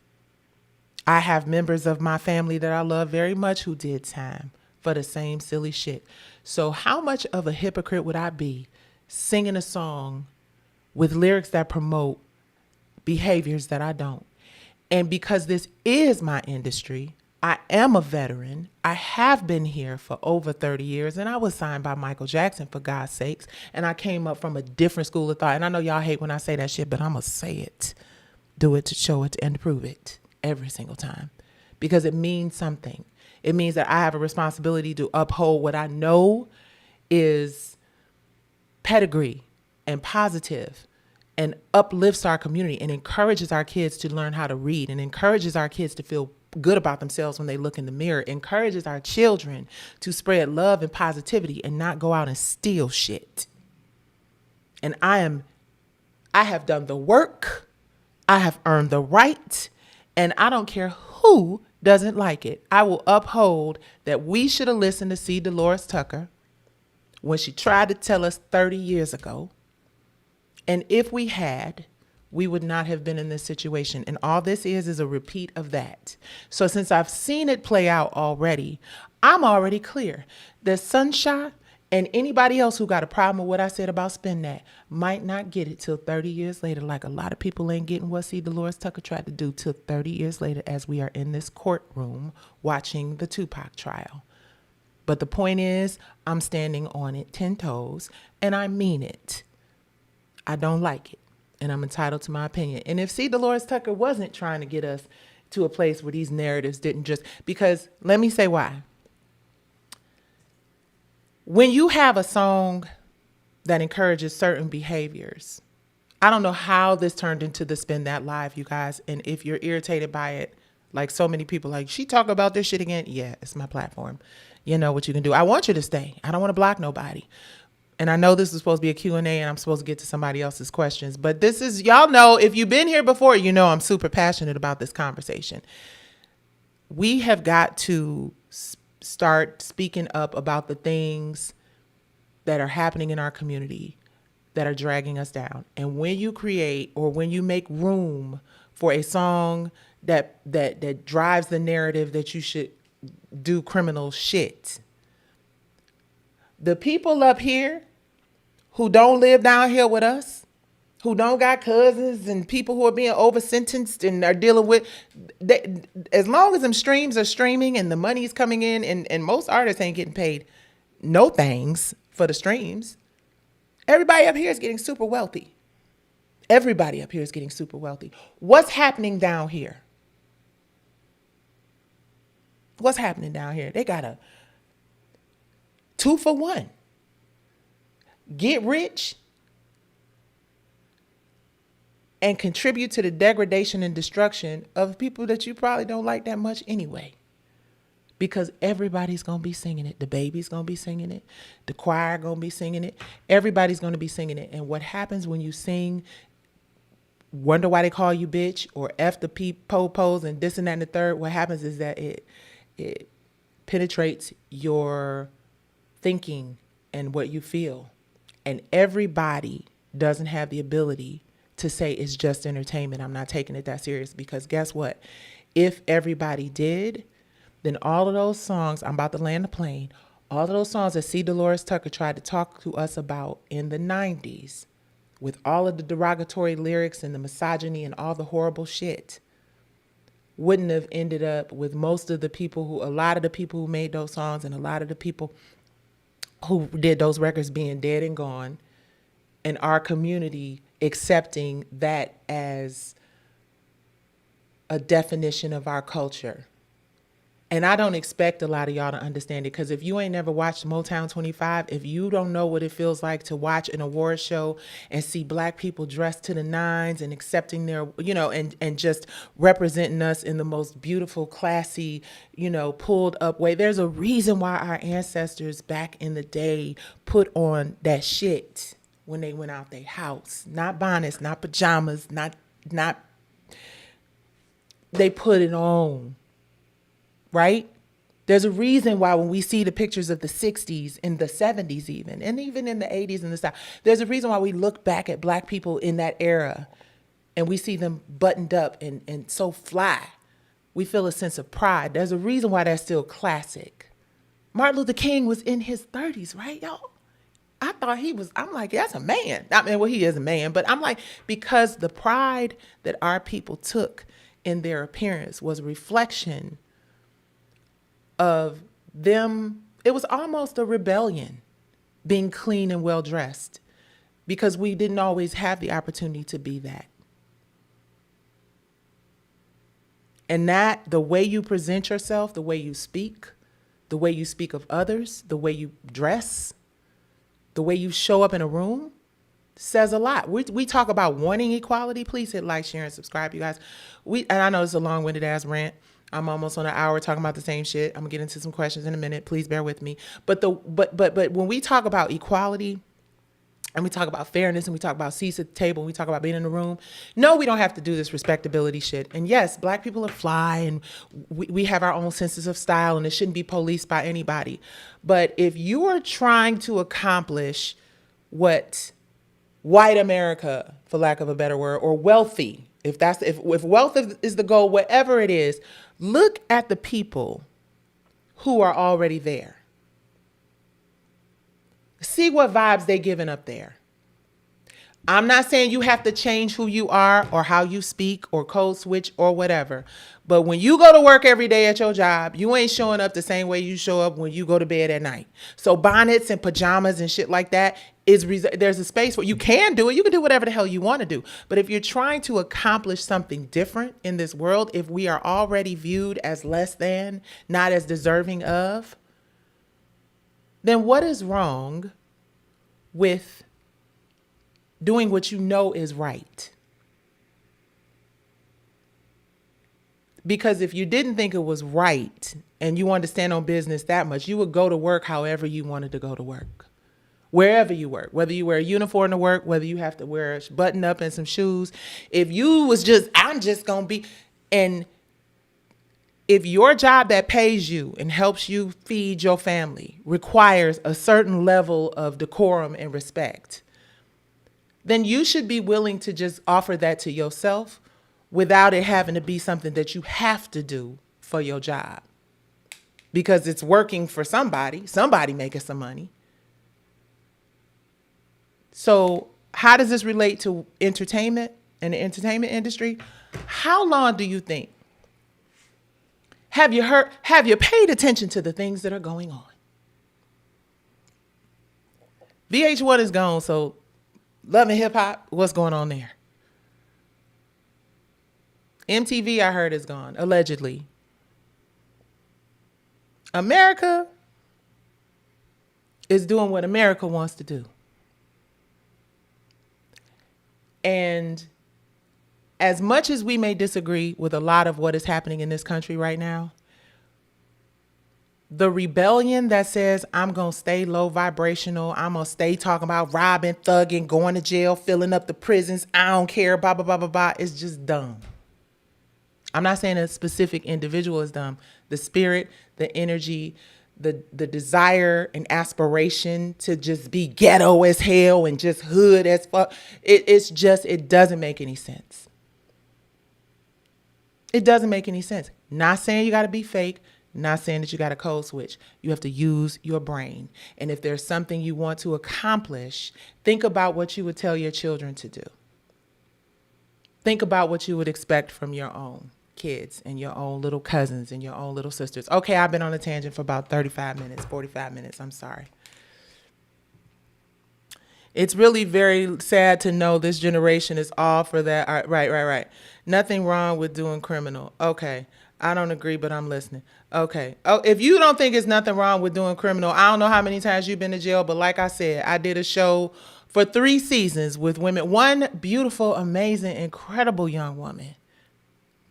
I have members of my family that I love very much who did time for the same silly shit. So how much of a hypocrite would I be singing a song with lyrics that promote behaviors that I don't? And because this is my industry, I am a veteran. I have been here for over 30 years, and I was signed by Michael Jackson, for God's sakes. And I came up from a different school of thought. And I know y'all hate when I say that shit, but I'm going to say it. Do it to show it and prove it every single time, because it means something. It means that I have a responsibility to uphold what I know is pedigree and positive and uplifts our community and encourages our kids to learn how to read and encourages our kids to feel good about themselves when they look in the mirror, encourages our children to spread love and positivity and not go out and steal shit. And I have done the work. I have earned the right. And I don't care who doesn't like it. I will uphold that we should have listened to see Delores Tucker when she tried to tell us 30 years ago. And if we had, we would not have been in this situation. And all this is a repeat of that. So since I've seen it play out already, I'm already clear that Sunshine and anybody else who got a problem with what I said about Spin That might not get it till 30 years later, like a lot of people ain't getting what C. Delores Tucker tried to do till 30 years later as we are in this courtroom watching the Tupac trial. But the point is, I'm standing on it 10 toes, and I mean it. I don't like it, and I'm entitled to my opinion. And if C. Delores Tucker wasn't trying to get us to a place where these narratives didn't just, because let me say why. When you have a song that encourages certain behaviors, I don't know how this turned into the Spin That Live, you guys. And if you're irritated by it, like so many people, like, she talk about this shit again. Yeah, it's my platform. You know what you can do. I want you to stay. I don't want to block nobody. And I know this is supposed to be a Q&A and I'm supposed to get to somebody else's questions. But this is, y'all know, if you've been here before, you know I'm super passionate about this conversation. We have got to start speaking up about the things that are happening in our community that are dragging us down. And when you create or when you make room for a song that drives the narrative that you should do criminal shit, the people up here who don't live down here with us, who don't got cousins and people who are being over sentenced and are dealing with, as long as them streams are streaming and the money's coming in, and most artists ain't getting paid no things for the streams, everybody up here is getting super wealthy. Everybody up here is getting super wealthy. What's happening down here? What's happening down here? They got a 2-for-1. Get rich and contribute to the degradation and destruction of people that you probably don't like that much anyway. Because everybody's going to be singing it. The baby's going to be singing it. The choir going to be singing it. Everybody's going to be singing it. And what happens when you sing wonder why they call you bitch or F the po-pos and this and that and the third. What happens is that it penetrates your thinking and what you feel. And everybody doesn't have the ability to say it's just entertainment. I'm not taking it that serious, because guess what? If everybody did, then all of those songs, I'm about to land the plane, all of those songs that C. Delores Tucker tried to talk to us about in the 90s, with all of the derogatory lyrics and the misogyny and all the horrible shit, wouldn't have ended up with most of the people who, a lot of the people who made those songs and a lot of the people who did those records being dead and gone, and our community accepting that as a definition of our culture. And I don't expect a lot of y'all to understand it, because if you ain't never watched Motown 25, if you don't know what it feels like to watch an award show and see black people dressed to the nines and accepting their, you know, and just representing us in the most beautiful, classy, you know, pulled up way. There's a reason why our ancestors back in the day put on that shit when they went out their house. Not bonnets, not pajamas, not they put it on. Right? There's a reason why when we see the pictures of the 60s and the 70s even, and even in the 80s in the South, there's a reason why we look back at black people in that era and we see them buttoned up and so fly. We feel a sense of pride. There's a reason why that's still classic. Martin Luther King was in his 30s, right, y'all? I thought he was, I'm like, that's a man. I mean, well, he is a man, but I'm like, because the pride that our people took in their appearance was a reflection of them. It was almost a rebellion, being clean and well dressed, because we didn't always have the opportunity to be that. And that, the way you present yourself, the way you speak of others, the way you dress, the way you show up in a room, says a lot. We talk about wanting equality. Please hit like, share, and subscribe, you guys. And I know it's a long-winded ass rant. I'm almost on an hour talking about the same shit. I'm gonna get into some questions in a minute. Please bear with me. But when we talk about equality and we talk about fairness and we talk about seats at the table and we talk about being in the room, no, we don't have to do this respectability shit. And yes, black people are fly and we have our own senses of style and it shouldn't be policed by anybody. But if you are trying to accomplish what white America, for lack of a better word, or wealthy, if wealth is the goal, whatever it is, look at the people who are already there. See what vibes they giving up there. I'm not saying you have to change who you are or how you speak or code switch or whatever. But when you go to work every day at your job, you ain't showing up the same way you show up when you go to bed at night. So bonnets and pajamas and shit like that there's a space where you can do it. You can do whatever the hell you want to do. But if you're trying to accomplish something different in this world, if we are already viewed as less than, not as deserving of, then what is wrong with doing what you know is right? Because if you didn't think it was right and you wanted to stand on business that much, you would go to work however you wanted to go to work. Wherever you work, whether you wear a uniform to work, whether you have to wear a button up and some shoes. If you was just, I'm just going to be, and if your job that pays you and helps you feed your family requires a certain level of decorum and respect, then you should be willing to just offer that to yourself without it having to be something that you have to do for your job. Because it's working for somebody making some money. So how does this relate to entertainment and the entertainment industry? How long do you think? Have you paid attention to the things that are going on? VH1 is gone, so Love and Hip Hop, what's going on there? MTV, I heard, is gone, allegedly. America is doing what America wants to do. And as much as we may disagree with a lot of what is happening in this country right now, The rebellion that says, I'm going to stay low vibrational. I'm going to stay talking about robbing, thugging, going to jail, filling up the prisons. I don't care, blah, blah, blah, blah, blah. It's just dumb. I'm not saying a specific individual is dumb. The spirit, the energy, the desire and aspiration to just be ghetto as hell and just hood as fuck. It doesn't make any sense. It doesn't make any sense. Not saying you got to be fake. Not saying that you got to code switch. You have to use your brain. And if there's something you want to accomplish, think about what you would tell your children to do. Think about what you would expect from your own kids and your own little cousins and your own little sisters. Okay, I've been on a tangent for about 35 minutes, 45 minutes. I'm sorry. It's really very sad to know this generation is all for that. Right. Nothing wrong with doing criminal. Okay. I don't agree, but I'm listening. Okay. Oh, if you don't think it's nothing wrong with doing criminal, I don't know how many times you've been to jail, but like I said, I did a show for 3 seasons with women. One beautiful, amazing, incredible young woman.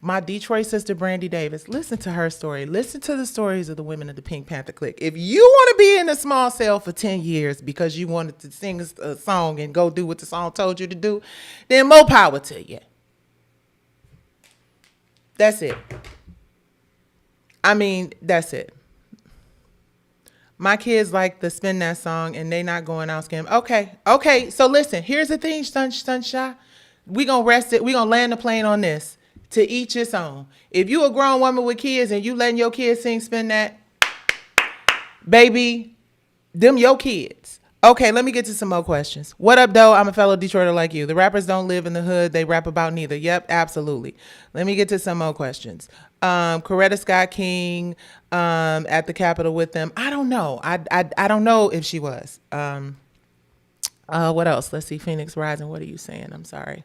My Detroit sister, R&B DIVAS. Listen to her story. Listen to the stories of the women of the Pink Panther Clique. If you want to be in a small cell for 10 years because you wanted to sing a song and go do what the song told you to do, then more power to you. That's it. I mean, that's it. My kids like to spin that song and they not going out scamming. Okay. So listen, here's the thing, Sunshine. We gonna rest it. We gonna land the plane on this. To each its own. If you a grown woman with kids and you letting your kids spin that, baby, them your kids. Okay, let me get to some more questions. What up, though? I'm a fellow Detroiter like you. The rappers don't live in the hood. They rap about neither. Yep, absolutely. Let me get to some more questions. Coretta Scott King at the Capitol with them. I don't know. I don't know if she was. What else? Let's see. Phoenix Rising. What are you saying? I'm sorry.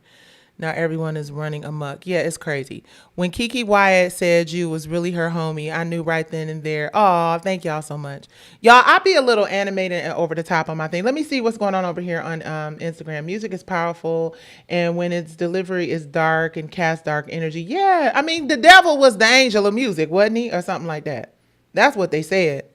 Now everyone is running amok. Yeah, it's crazy. When Kiki Wyatt said you was really her homie, I knew right then and there. Oh, thank y'all so much. Y'all, I'll be a little animated and over the top on my thing. Let me see what's going on over here on Instagram. Music is powerful, and when its delivery is dark and casts dark energy. Yeah, I mean, the devil was the angel of music, wasn't he? Or something like that. That's what they said.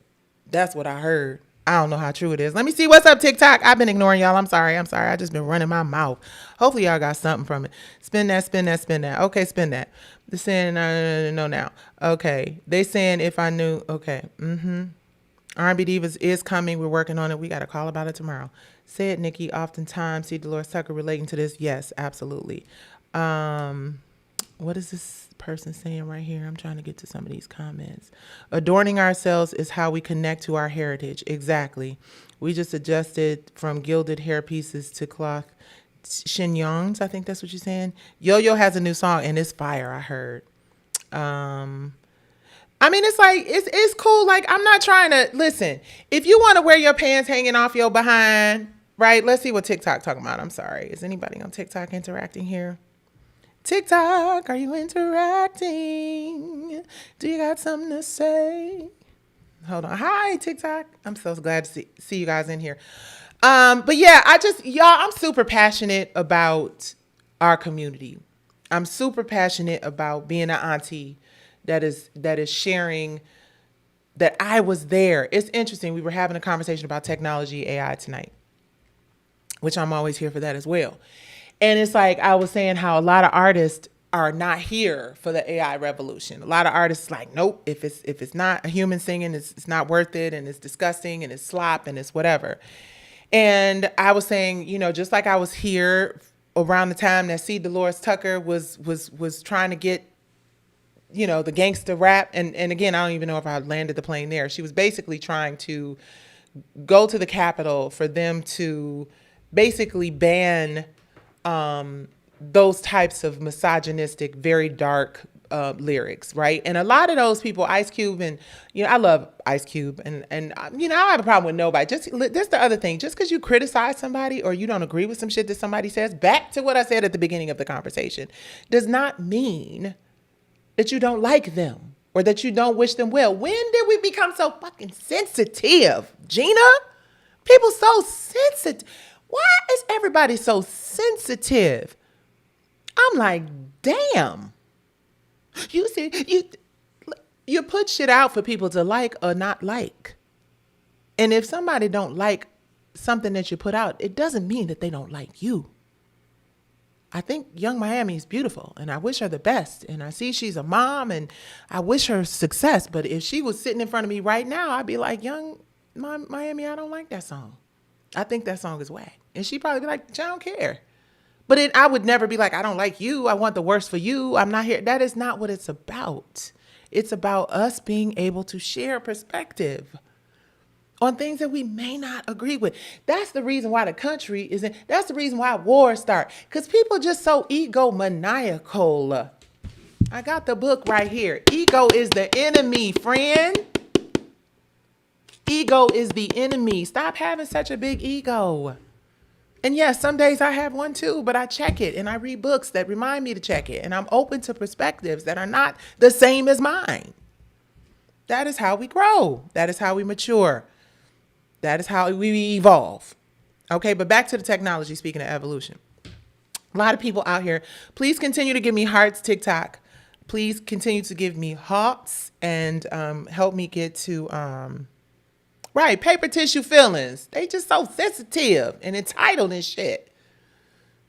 That's what I heard. I don't know how true it is. Let me see what's up, TikTok. I've been ignoring y'all. I'm sorry. I just been running my mouth. Hopefully y'all got something from it. Spin that. Okay, spin that. They're saying no now. Okay. They saying if I knew. Okay. R&B Divas is coming. We're working on it. We got a call about it tomorrow. Say it, Nicci. Oftentimes see Delores Tucker relating to this. Yes, absolutely. What is this person saying right here? I'm trying to get to some of these comments. Adorning ourselves is how we connect to our heritage. Exactly. We just adjusted from gilded hair pieces to cloth chignons. I think that's what you're saying. Yo-Yo has a new song and it's fire. I heard. I mean, it's like, it's cool. Like, I'm not trying to listen. If you want to wear your pants hanging off your behind, right? Let's see what TikTok talking about. I'm sorry. Is anybody on TikTok interacting here? TikTok, are you interacting? Do you got something to say? Hold on. Hi, TikTok. I'm so glad to see you guys in here. But yeah, I'm super passionate about our community. I'm super passionate about being an auntie that is sharing that I was there. It's interesting. We were having a conversation about technology, AI tonight, which I'm always here for that as well. And it's like I was saying how a lot of artists are not here for the AI revolution. A lot of artists like, nope, if it's not a human singing, it's not worth it, and it's disgusting and it's slop and it's whatever. And I was saying, just like I was here around the time that Delores Tucker was trying to get, the gangster rap. And again, I don't even know if I landed the plane there. She was basically trying to go to the Capitol for them to basically ban those types of misogynistic, very dark lyrics, right? And a lot of those people, Ice Cube, and I love Ice Cube, and I don't have a problem with nobody. That's the other thing. Just because you criticize somebody or you don't agree with some shit that somebody says, back to what I said at the beginning of the conversation, does not mean that you don't like them or that you don't wish them well. When did we become so fucking sensitive, Gina? People so sensitive. Why is everybody so sensitive? I'm like, damn. You see, You put shit out for people to like or not like. And if somebody don't like something that you put out, it doesn't mean that they don't like you. I think Young Miami is beautiful and I wish her the best. And I see she's a mom and I wish her success. But if she was sitting in front of me right now, I'd be like, Young Miami, I don't like that song. I think that song is whack. And she'd probably be like, I don't care. But I would never be like, I don't like you. I want the worst for you. I'm not here. That is not what it's about. It's about us being able to share perspective on things that we may not agree with. That's the reason why the country isn't. That's the reason why wars start. Because people just so egomaniacal. I got the book right here. Ego is the enemy, friend. Ego is the enemy. Stop having such a big ego. And yes, some days I have one too, but I check it and I read books that remind me to check it. And I'm open to perspectives that are not the same as mine. That is how we grow. That is how we mature. That is how we evolve. Okay, but back to the technology, speaking of evolution. A lot of people out here, please continue to give me hearts, TikTok. Please continue to give me hearts and help me get to... Right, paper tissue feelings. They just so sensitive and entitled and shit.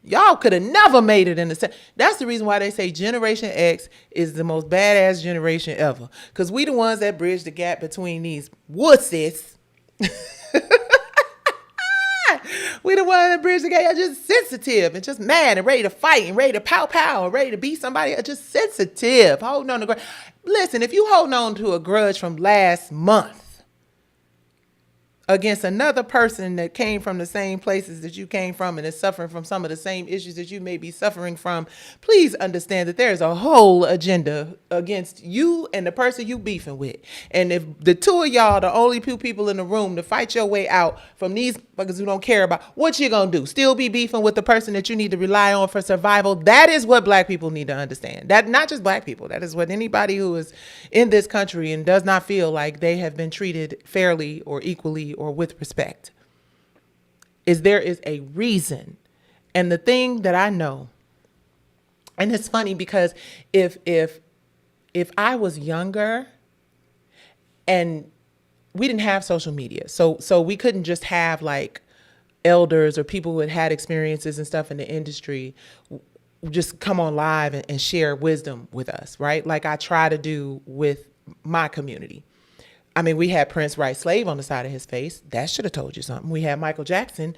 Y'all could have never made it in the... That's the reason why they say Generation X is the most badass generation ever. Because we the ones that bridge the gap between these wussies. We the ones that bridge the gap. Are just sensitive and just mad and ready to fight and ready to pow and ready to beat somebody. Are just sensitive. Holding on to grudge. Listen, if you holding on to a grudge from last month, against another person that came from the same places that you came from and is suffering from some of the same issues that you may be suffering from, please understand that there's a whole agenda against you and the person you beefing with. And if the two of y'all, the only two people in the room to fight your way out from these fuckers who don't care about, what you gonna do? Still be beefing with the person that you need to rely on for survival? That is what black people need to understand. That not just black people. That is what anybody who is in this country and does not feel like they have been treated fairly or equally or with respect, is there is a reason. And the thing that I know, and it's funny because if I was younger and we didn't have social media, so we couldn't just have like elders or people who had experiences and stuff in the industry just come on live and share wisdom with us, right? Like I try to do with my community. I mean, we had Prince write slave on the side of his face. That should have told you something. We had Michael Jackson.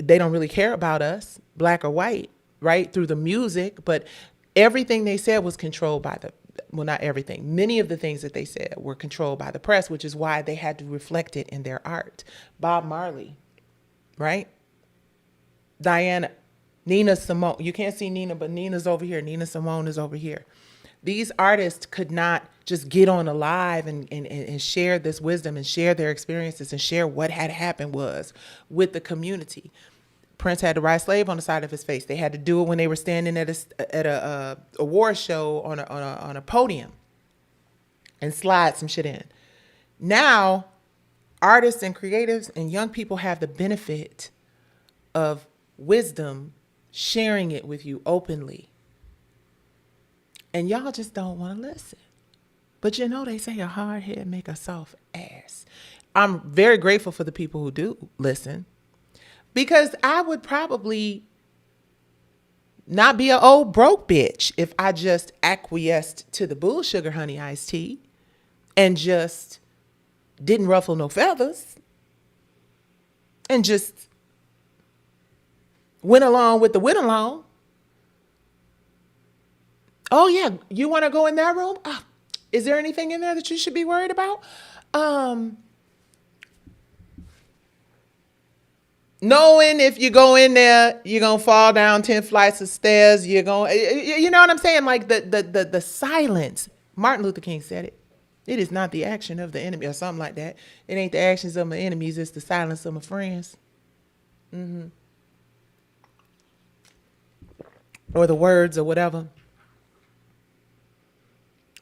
They don't really care about us, black or white, right? Through the music. But everything they said was controlled by well, not everything. Many of the things that they said were controlled by the press, which is why they had to reflect it in their art. Bob Marley, right? Diana, Nina Simone. You can't see Nina, but Nina's over here. Nina Simone is over here. These artists could not just get on a live and share this wisdom and share their experiences and share what had happened was with the community. Prince had to write slave on the side of his face. They had to do it when they were standing at a award show on a podium and slide some shit in. Now, artists and creatives and young people have the benefit of wisdom, sharing it with you openly. And y'all just don't want to listen. But you know, they say a hard head make a soft ass. I'm very grateful for the people who do listen, because I would probably not be an old broke bitch if I just acquiesced to the bull sugar honey iced tea and just didn't ruffle no feathers and just went along with the went along. Oh yeah, you want to go in that room? Is there anything in there that you should be worried about? Knowing if you go in there, you're going to fall down 10 flights of stairs. You know what I'm saying? Like the silence. Martin Luther King said it. It is not the action of the enemy or something like that. It ain't the actions of my enemies. It's the silence of my friends. Mm-hmm. Or the words or whatever.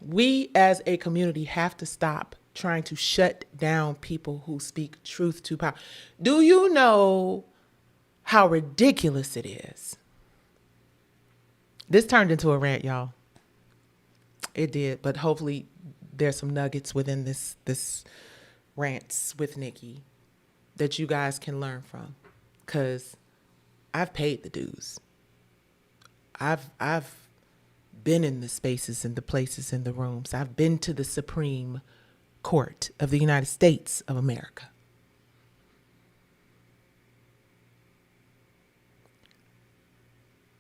We as a community have to stop trying to shut down people who speak truth to power. Do you know how ridiculous it is? This turned into a rant, y'all. It did, but hopefully there's some nuggets within this rants with Nicci that you guys can learn from, because I've paid the dues. I've been in the spaces and the places and the rooms. I've been to the Supreme Court of the United States of America.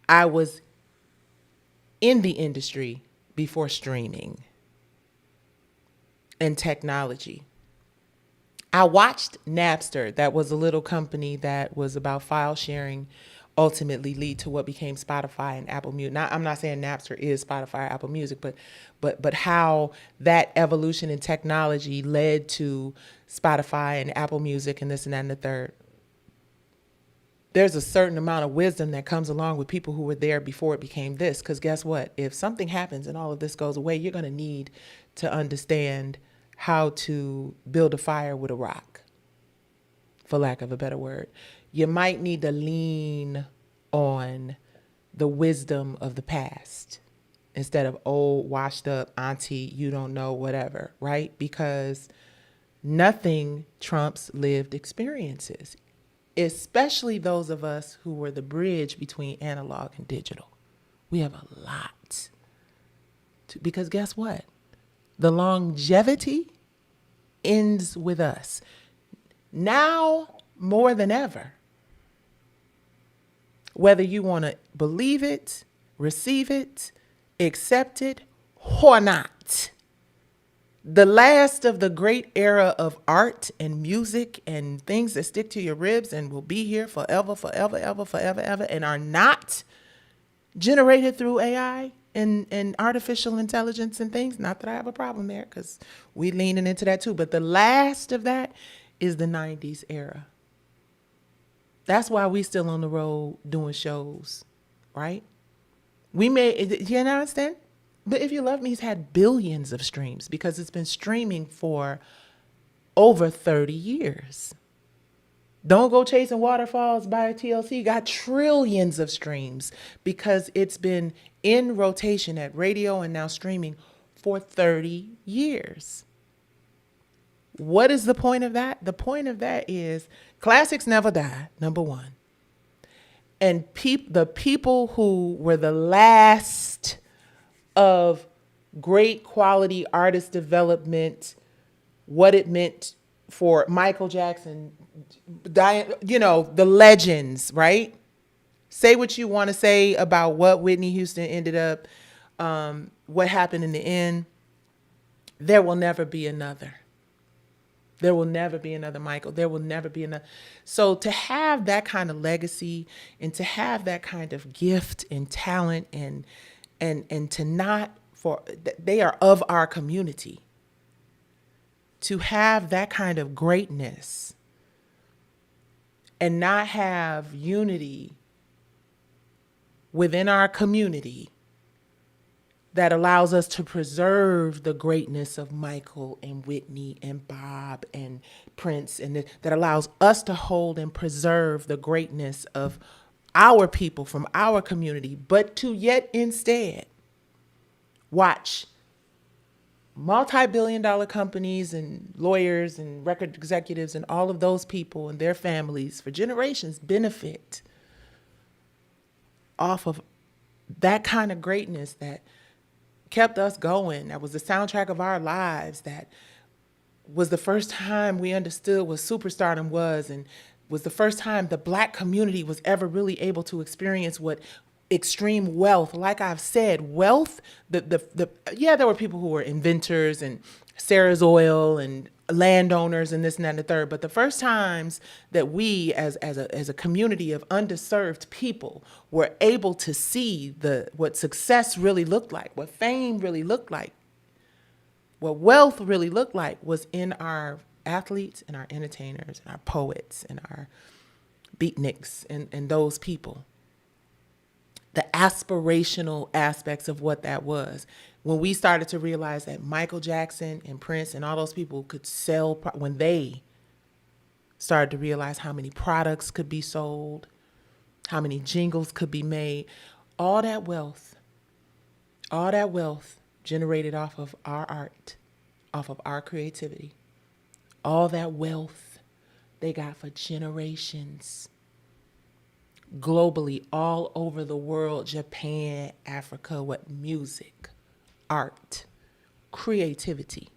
I was in the industry before streaming and technology. I watched Napster. That was a little company that was about file sharing, ultimately lead to what became Spotify and Apple Music. Now, I'm not saying Napster is Spotify or Apple Music, but how that evolution in technology led to Spotify and Apple Music and this and that and the third. There's a certain amount of wisdom that comes along with people who were there before it became this. Because guess what? If something happens and all of this goes away, you're going to need to understand how to build a fire with a rock, for lack of a better word. You might need to lean on the wisdom of the past instead of old, washed up, auntie, you don't know, whatever, right? Because nothing trumps lived experiences, especially those of us who were the bridge between analog and digital. We have a lot because guess what? The longevity ends with us. Now more than ever, whether you want to believe it, receive it, accept it, or not, the last of the great era of art and music and things that stick to your ribs and will be here forever, forever, ever, forever, ever, and are not generated through AI and artificial intelligence and things. Not that I have a problem there, because we leaning into that too. But the last of that is the 90s era. That's why we still on the road doing shows, right? We you understand? But If You Love Me's had billions of streams because it's been streaming for over 30 years. Don't Go Chasing Waterfalls by TLC got trillions of streams because it's been in rotation at radio and now streaming for 30 years. What is the point of that? The point of that is classics never die, number one. And the people who were the last of great quality artist development, what it meant for Michael Jackson, the legends, right? Say what you want to say about what Whitney Houston ended up, what happened in the end. There will never be another. There will never be another Michael. There will never be another. So to have that kind of legacy and to have that kind of gift and talent and to not, for they are of our community, to have that kind of greatness and not have unity within our community that allows us to preserve the greatness of Michael and Whitney and Bob and Prince, and that allows us to hold and preserve the greatness of our people from our community, but to yet instead watch multi-billion-dollar companies and lawyers and record executives and all of those people and their families for generations benefit off of that kind of greatness that kept us going. That was the soundtrack of our lives. That was the first time we understood what superstardom was, and was the first time the Black community was ever really able to experience what extreme wealth. Like I've said, wealth, there were people who were inventors and Sarah's Oil and landowners and this and that and the third. But the first times that we as a community of underserved people were able to see what success really looked like, what fame really looked like, what wealth really looked like, was in our athletes and our entertainers and our poets and our beatniks and those people. The aspirational aspects of what that was. When we started to realize that Michael Jackson and Prince and all those people could sell, when they started to realize how many products could be sold, how many jingles could be made, all that wealth generated off of our art off of our creativity. All that wealth they got for generations. Globally, all over the world, Japan, Africa, what music, art, creativity.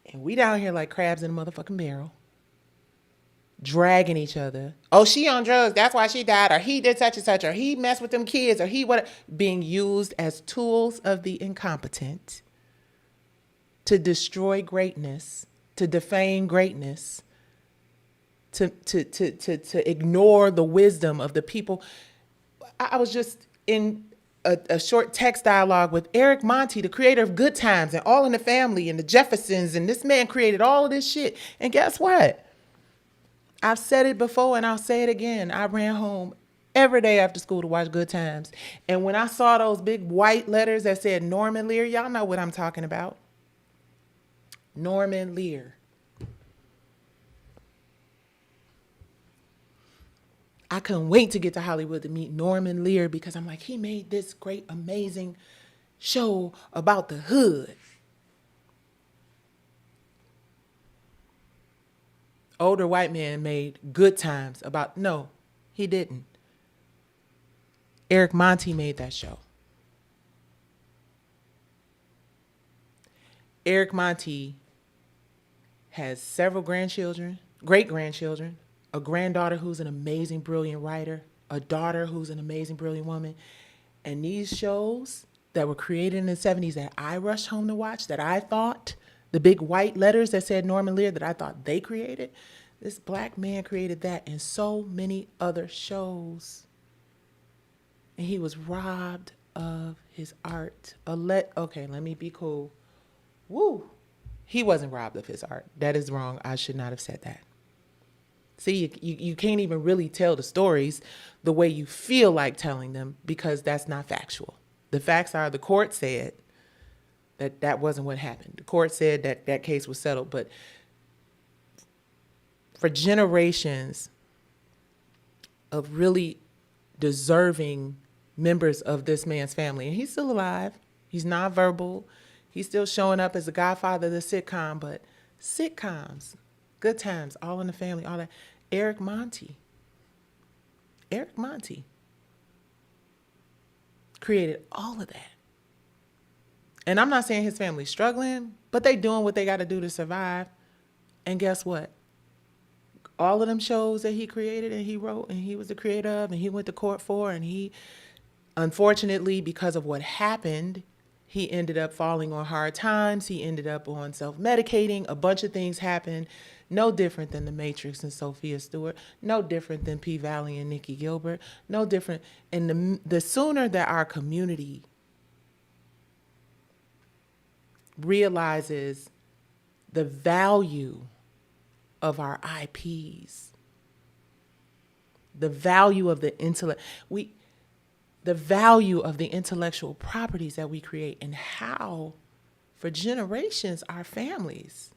And we down here like crabs in a motherfucking barrel, dragging each other. Oh, she on drugs, that's why she died, or he did such and such, or he messed with them kids, or he what, being used as tools of the incompetent to destroy greatness, to defame greatness, to ignore the wisdom of the people. I was just in a short text dialogue with Eric Monty, the creator of Good Times and All in the Family and the Jeffersons, and this man created all of this shit. And guess what? I've said it before and I'll say it again. I ran home every day after school to watch Good Times. And when I saw those big white letters that said Norman Lear, y'all know what I'm talking about. Norman Lear. I couldn't wait to get to Hollywood to meet Norman Lear because I'm like, he made this great, amazing show about the hood. Older white man made Good Times about, no, he didn't. Eric Monty made that show. Eric Monty has several grandchildren, great-grandchildren, a granddaughter who's an amazing, brilliant writer, a daughter who's an amazing, brilliant woman. And these shows that were created in the 70s that I rushed home to watch, that I thought, the big white letters that said Norman Lear that I thought they created, this black man created that and so many other shows. And he was robbed of his art. Okay, let me be cool. Woo. He wasn't robbed of his art. That is wrong. I should not have said that. See, you can't even really tell the stories the way you feel like telling them because that's not factual. The facts are the court said that wasn't what happened. The court said that case was settled. But for generations of really deserving members of this man's family, and he's still alive, he's nonverbal, he's still showing up as the godfather of the sitcom, but sitcoms, Good Times, All in the Family, all that. Eric Monty created all of that. And I'm not saying his family's struggling, but they doing what they got to do to survive. And guess what? All of them shows that he created and he wrote and he was the creator of and he went to court for, and he, unfortunately, because of what happened, he ended up falling on hard times. He ended up on self-medicating. A bunch of things happened. No different than The Matrix and Sophia Stewart. No different than P-Valley and Nicci Gilbert. No different. And the sooner that our community realizes the value of our IPs, the value of the intellect, the value of the intellectual properties that we create, and how, for generations, our families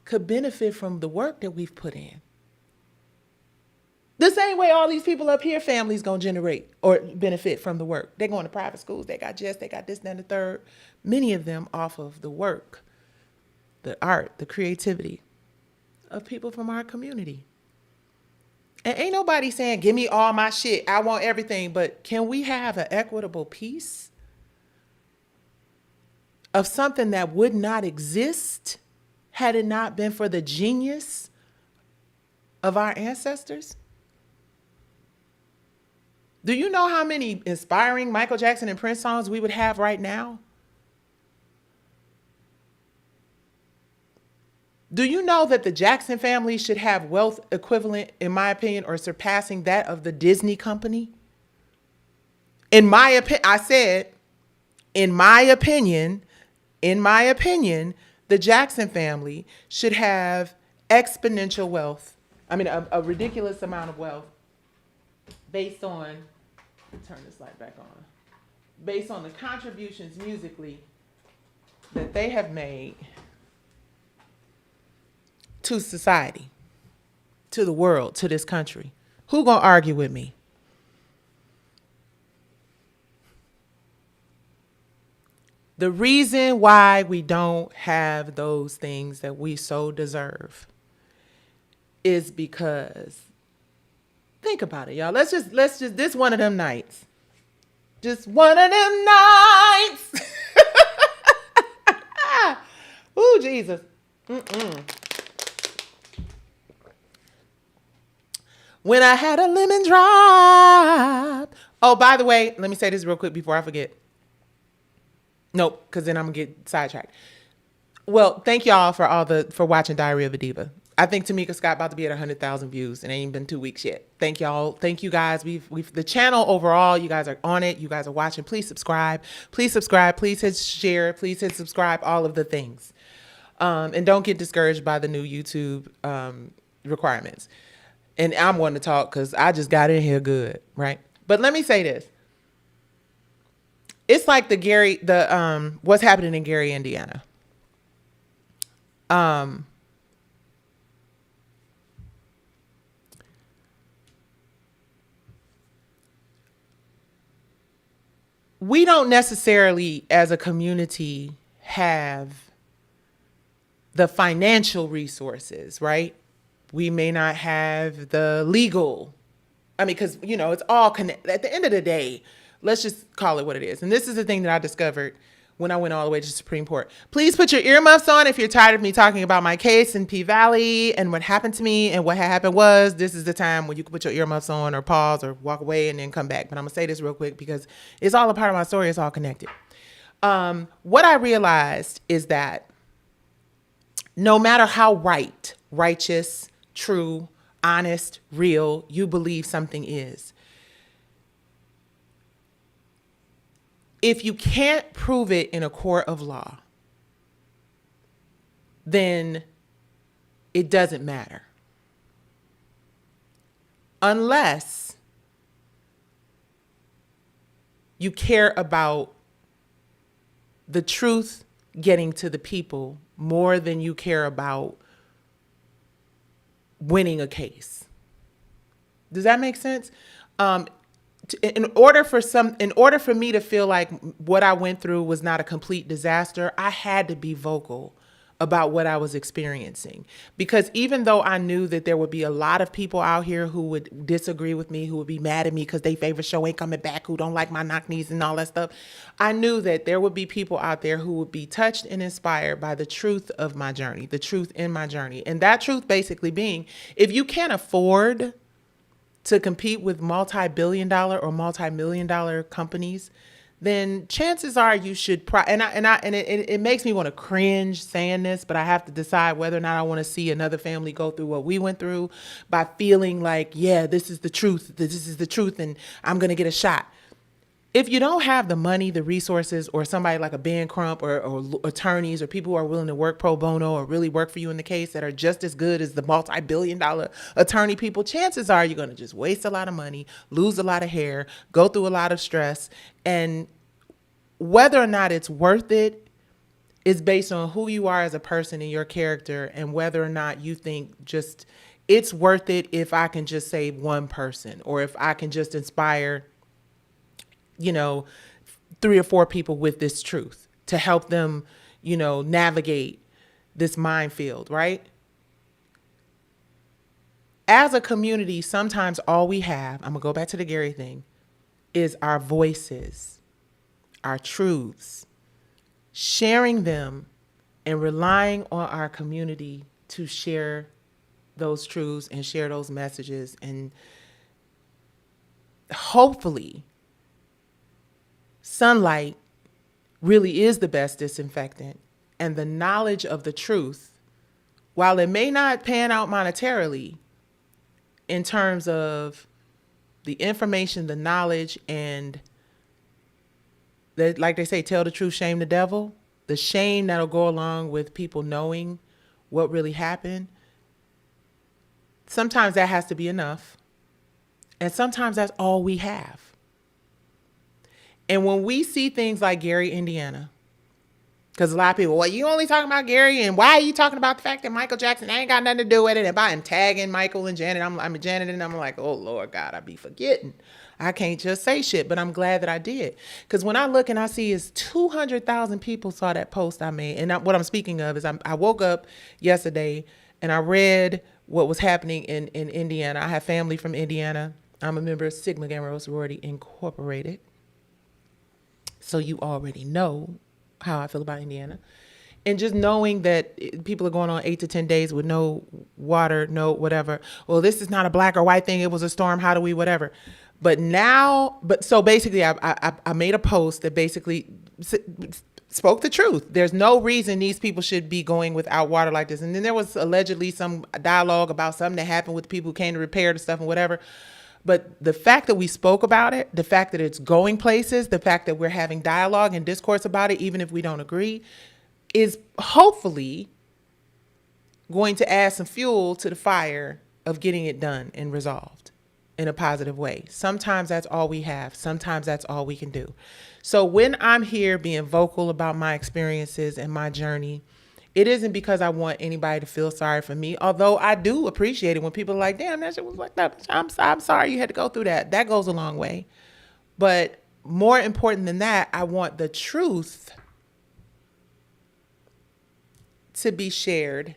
could benefit from the work that we've put in. The same way all these people up here, families gonna generate or benefit from the work. They're going to private schools, they got this, that, and the third. Many of them off of the work, the art, the creativity of people from our community. And ain't nobody saying, give me all my shit, I want everything, but can we have an equitable piece of something that would not exist had it not been for the genius of our ancestors? Do you know how many inspiring Michael Jackson and Prince songs we would have right now? Do you know that the Jackson family should have wealth equivalent, in my opinion, or surpassing that of the Disney company? In my opinion, I said, in my opinion, the Jackson family should have exponential wealth. I mean, a ridiculous amount of wealth based on, turn this light back on, based on the contributions musically that they have made to society, to the world, to this country. Who gonna argue with me? The reason why we don't have those things that we so deserve is because, think about it, y'all. Let's just this one of them nights. Just one of them nights. Ooh, Jesus. When I had a lemon drop. Oh, by the way, let me say this real quick before I forget. Nope, because then I'm gonna get sidetracked. Well, thank y'all for watching Diary of a Diva. I think Tamika Scott about to be at 100,000 views, and it ain't been 2 weeks yet. Thank y'all. Thank you guys. We've the channel overall. You guys are on it. You guys are watching. Please subscribe. Please subscribe. Please hit share. Please hit subscribe. All of the things. And don't get discouraged by the new YouTube requirements. And I'm wanting to talk because I just got in here good, right? But let me say this. It's like what's happening in Gary, Indiana. We don't necessarily, as a community, have the financial resources, right? We may not have the legal. I mean, because, it's all connected. At the end of the day, let's just call it what it is. And this is the thing that I discovered when I went all the way to Supreme Court. Please put your earmuffs on if you're tired of me talking about my case in P-Valley and what happened to me. And what happened was, this is the time when you can put your earmuffs on or pause or walk away and then come back. But I'm going to say this real quick because it's all a part of my story. It's all connected. What I realized is that no matter how righteous, true, honest, real you believe something is, if you can't prove it in a court of law, then it doesn't matter. Unless you care about the truth getting to the people more than you care about winning a case. Does that make sense? In order for me to feel like what I went through was not a complete disaster, I had to be vocal about what I was experiencing. Because even though I knew that there would be a lot of people out here who would disagree with me, who would be mad at me because their favorite show ain't coming back, who don't like my knock knees and all that stuff, I knew that there would be people out there who would be touched and inspired by the truth of my journey, the truth in my journey. And that truth basically being, if you can't afford to compete with multi-billion-dollar or multi-million-dollar companies, then chances are you should. It makes me want to cringe saying this, but I have to decide whether or not I want to see another family go through what we went through by feeling like, yeah, this is the truth. This is the truth, and I'm gonna get a shot. If you don't have the money, the resources, or somebody like a Ben Crump or attorneys or people who are willing to work pro bono or really work for you in the case that are just as good as the multi-billion-dollar attorney people, chances are you're going to just waste a lot of money, lose a lot of hair, go through a lot of stress. And whether or not it's worth it is based on who you are as a person and your character, and whether or not you think just it's worth it if I can just save one person, or if I can just inspire 3 or 4 people with this truth to help them, navigate this minefield, right? As a community, sometimes all we have, I'm gonna go back to the Gary thing, is our voices, our truths, sharing them and relying on our community to share those truths and share those messages. And hopefully sunlight really is the best disinfectant, and the knowledge of the truth, while it may not pan out monetarily in terms of the information, the knowledge, and like they say, tell the truth, shame the devil, the shame that'll go along with people knowing what really happened, sometimes that has to be enough. And sometimes that's all we have. And when we see things like Gary, Indiana, Because a lot of people, well, you only talking about Gary, and why are you talking about the fact that Michael Jackson ain't got nothing to do with it? And by him tagging Michael and Janet, I'm Janet, and I'm like, oh Lord God, I be forgetting. I can't just say shit, but I'm glad that I did. Because when I look and I see is 200,000 people saw that post I made. And what I'm speaking of is I woke up yesterday and I read what was happening in Indiana. I have family from Indiana. I'm a member of Sigma Gamma Rho Sorority Incorporated. So you already know how I feel about Indiana. And just knowing that people are going on 8 to 10 days with no water, no whatever. Well, this is not a black or white thing. It was a storm. How do we whatever? But now, so basically I made a post that basically spoke the truth. There's no reason these people should be going without water like this. And then there was allegedly some dialogue about something that happened with the people who came to repair the stuff and whatever. But the fact that we spoke about it, the fact that it's going places, the fact that we're having dialogue and discourse about it, even if we don't agree, is hopefully going to add some fuel to the fire of getting it done and resolved in a positive way. Sometimes that's all we have. Sometimes that's all we can do. So when I'm here being vocal about my experiences and my journey, it isn't because I want anybody to feel sorry for me, although I do appreciate it when people are like, damn, that shit was like that. I'm sorry you had to go through that. That goes a long way. But more important than that, I want the truth to be shared,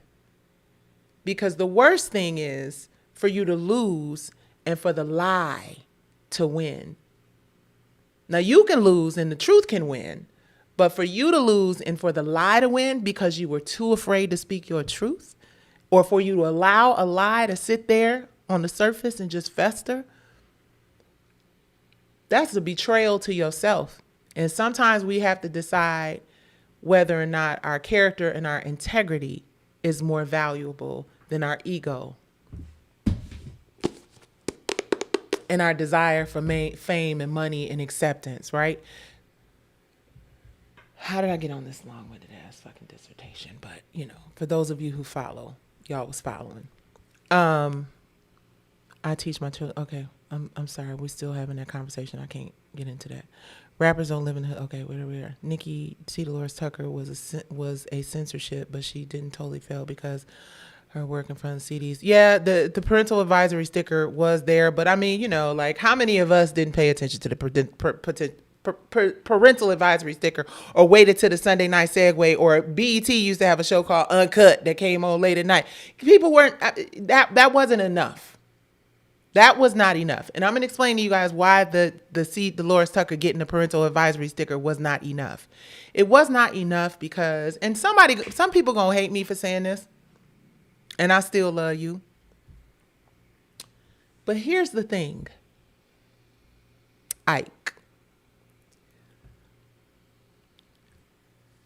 because the worst thing is for you to lose and for the lie to win. Now you can lose and the truth can win, but for you to lose and for the lie to win because you were too afraid to speak your truth, or for you to allow a lie to sit there on the surface and just fester, that's a betrayal to yourself. And sometimes we have to decide whether or not our character and our integrity is more valuable than our ego and our desire for fame and money and acceptance, right? How did I get on this long-winded ass fucking dissertation? But, you know, for those of you who follow, y'all was following. I teach my children. Okay, I'm sorry. We're still having that conversation. I can't get into that. Rappers don't live in the hood. Okay, where are we? Nicci Delores Tucker was a censorship, but she didn't totally fail because her work in front of CDs. Yeah, the parental advisory sticker was there, but I mean, you know, like how many of us didn't pay attention to the parental advisory sticker, or waited to the Sunday night segue, or BET used to have a show called Uncut that came on late at night. People weren't, that wasn't enough. That was not enough. And I'm going to explain to you guys why the Delores Tucker getting the parental advisory sticker was not enough. It was not enough because, and some people going to hate me for saying this, and I still love you. But here's the thing. Ike.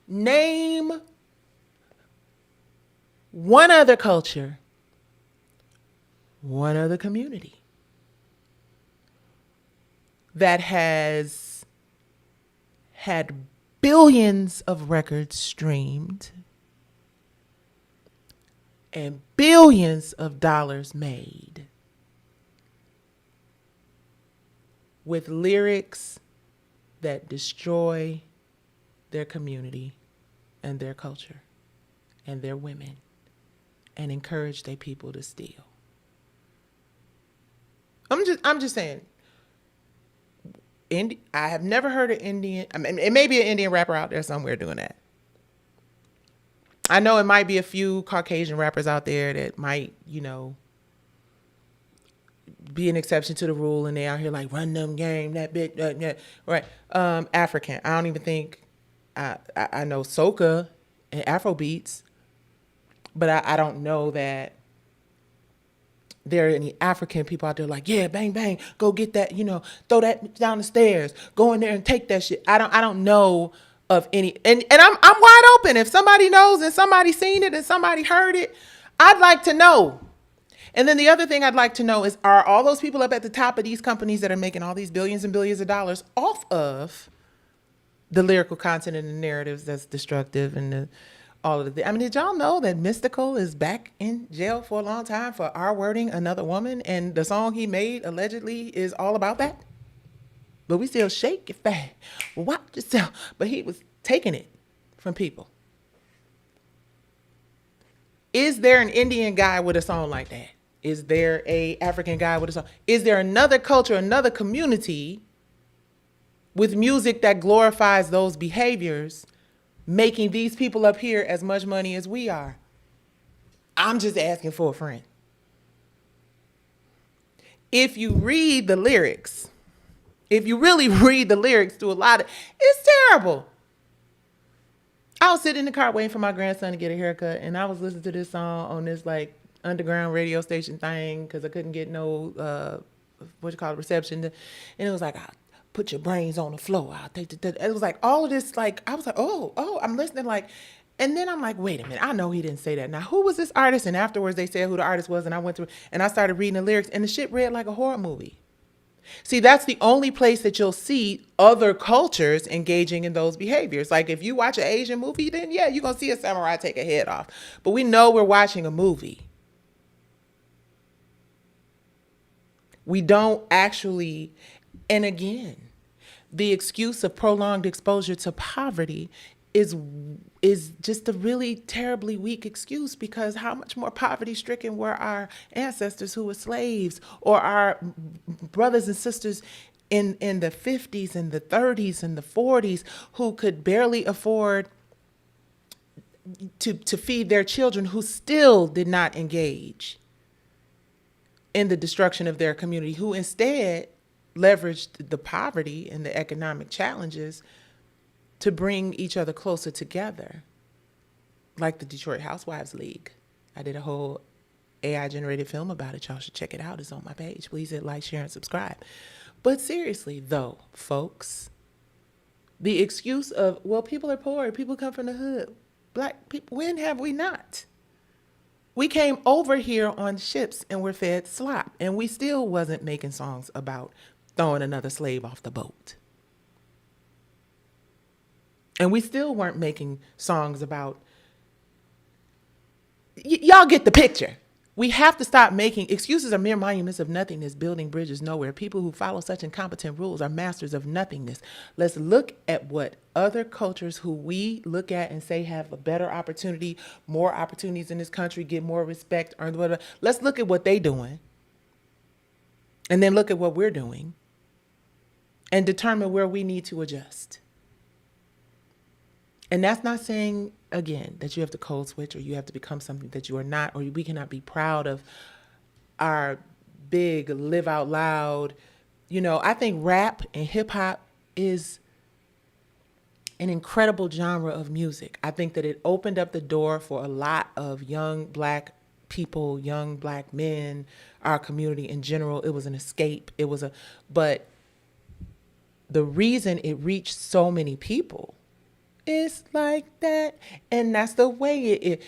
Name one other culture, one other community that has had billions of records streamed and billions of dollars made with lyrics that destroy their community and their culture and their women and encourage their people to steal. I'm just saying. I have never heard an Indian. I mean, it may be an Indian rapper out there somewhere doing that. I know it might be a few Caucasian rappers out there that might, you know, be an exception to the rule, and they out here like run them game that bit, yeah, right? African. I don't even think I know soca and Afro beats, but I don't know that there are any African people out there like, yeah, bang, bang, go get that, you know, throw that down the stairs, go in there and take that shit. I don't know of any, and I'm wide open. If somebody knows and somebody seen it and somebody heard it, I'd like to know. And then the other thing I'd like to know is, are all those people up at the top of these companies that are making all these billions and billions of dollars off of the lyrical content and the narratives that's destructive and all of the, I mean, did y'all know that Mystical is back in jail for a long time for R-wording another woman, and the song he made allegedly is all about that? But we still shake it fast. Watch yourself. But he was taking it. from people. Is there an Indian guy with a song like that? Is there a African guy with a song? Is there another culture, another community with music that glorifies those behaviors, making these people up here as much money as we are? I'm just asking for a friend. If you read the lyrics, if you really read the lyrics to a lot of, it's terrible. I was sitting in the car waiting for my grandson to get a haircut, and I was listening to this song on this like underground radio station thing because I couldn't get no reception. And it was like, I'll put your brains on the floor. I'll take the. It was like all of this, like I was like, oh, I'm listening, like, and then I'm like, wait a minute, I know he didn't say that. Now who was this artist? And afterwards they said who the artist was, and I went through and I started reading the lyrics, and the shit read like a horror movie. See, that's the only place that you'll see other cultures engaging in those behaviors. Like if you watch an Asian movie, then yeah, you're going to see a samurai take a head off. But we know we're watching a movie. We don't actually, and again, the excuse of prolonged exposure to poverty is just a really terribly weak excuse, because how much more poverty stricken were our ancestors who were slaves, or our brothers and sisters in the 50s and the 30s and the 40s who could barely afford to feed their children, who still did not engage in the destruction of their community, who instead leveraged the poverty and the economic challenges to bring each other closer together, like the Detroit Housewives League. I did a whole AI-generated film about it. Y'all should check it out. It's on my page. Please hit like, share, and subscribe. But seriously, though, folks, the excuse of, well, people are poor, people come from the hood, black people, when have we not? We came over here on ships and were fed slop, and we still wasn't making songs about throwing another slave off the boat. And we still weren't making songs about, y'all get the picture. We have to stop making excuses are mere monuments of nothingness, building bridges nowhere. People who follow such incompetent rules are masters of nothingness. Let's look at what other cultures who we look at and say have a better opportunity, more opportunities in this country, get more respect, earn whatever. Let's look at what they're doing. And then look at what we're doing and determine where we need to adjust. And that's not saying, again, that you have to code switch or you have to become something that you are not, or we cannot be proud of our big live out loud. You know, I think rap and hip hop is an incredible genre of music. I think that it opened up the door for a lot of young black people, young black men, our community in general. It was an escape. But the reason it reached so many people, it's like that, and that's the way it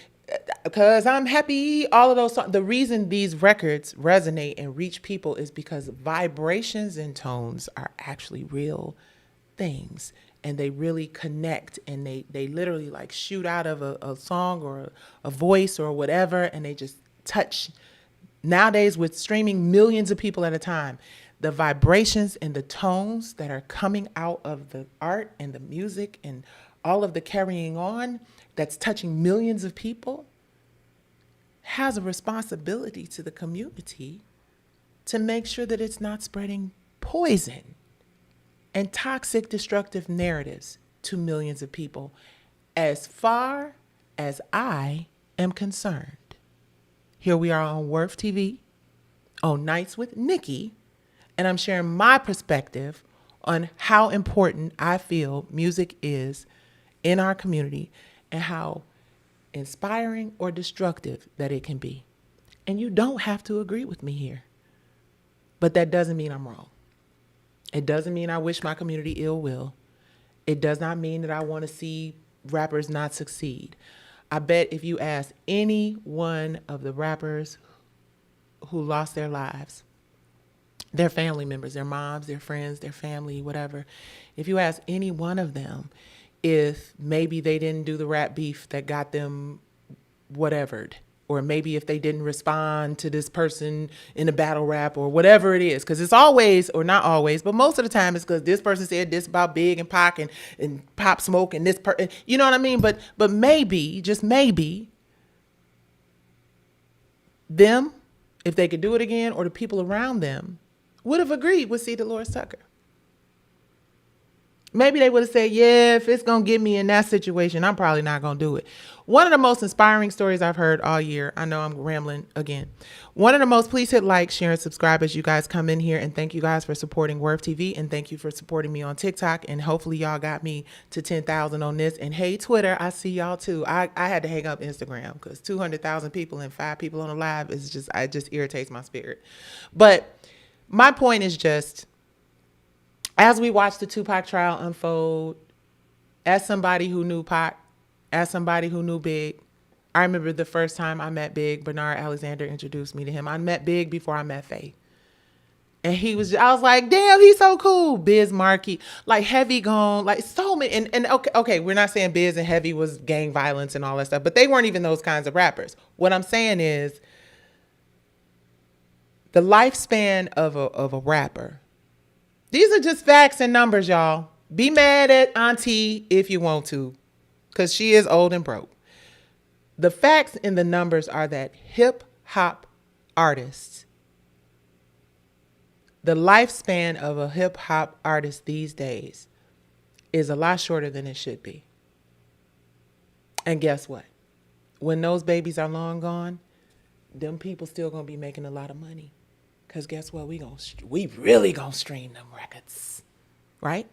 because I'm happy, all of those songs. The reason these records resonate and reach people is because vibrations and tones are actually real things, and they really connect, and they literally like shoot out of a song or a voice or whatever, and they just touch. Nowadays, with streaming millions of people at a time, the vibrations and the tones that are coming out of the art and the music and all of the carrying on that's touching millions of people has a responsibility to the community to make sure that it's not spreading poison and toxic, destructive narratives to millions of people, as far as I am concerned. Here we are on Worth TV, on Nights with Nicci, and I'm sharing my perspective on how important I feel music is in our community and how inspiring or destructive that it can be. And you don't have to agree with me here, but that doesn't mean I'm wrong. It doesn't mean I wish my community ill will. It does not mean that I want to see rappers not succeed. I bet if you ask any one of the rappers who lost their lives, their family members, their moms, their friends, their family, whatever, if you ask any one of them if maybe they didn't do the rap beef that got them whatevered, or maybe if they didn't respond to this person in a battle rap or whatever it is. Because it's always, or not always, but most of the time it's because this person said this about Big and Pac and Pop Smoke and this person, you know what I mean? But maybe, just maybe, them, if they could do it again, or the people around them would have agreed with C. Delores Tucker. Maybe they would have said, yeah, if it's going to get me in that situation, I'm probably not going to do it. One of the most inspiring stories I've heard all year. I know I'm rambling again. One of the most, please hit like, share, and subscribe as you guys come in here. And thank you guys for supporting Worth TV. And thank you for supporting me on TikTok. And hopefully y'all got me to 10,000 on this. And hey, Twitter, I see y'all too. I had to hang up Instagram because 200,000 people and 5 people on a live is just, it just irritates my spirit. But my point is just, as we watch the Tupac trial unfold, as somebody who knew Pac, as somebody who knew Big, I remember the first time I met Big, Bernard Alexander introduced me to him. I met Big before I met Faye. And I was like, damn, he's so cool. Biz Markie, like Heavy gone, like so many. And okay, we're not saying Biz and Heavy was gang violence and all that stuff, but they weren't even those kinds of rappers. What I'm saying is the lifespan of a rapper. These are just facts and numbers, y'all. Be mad at Auntie if you want to, because she is old and broke. The facts and the numbers are that hip hop artists, the lifespan of a hip hop artist these days is a lot shorter than it should be. And guess what? When those babies are long gone, them people still gonna be making a lot of money. Because guess what? We really gonna stream them records, right?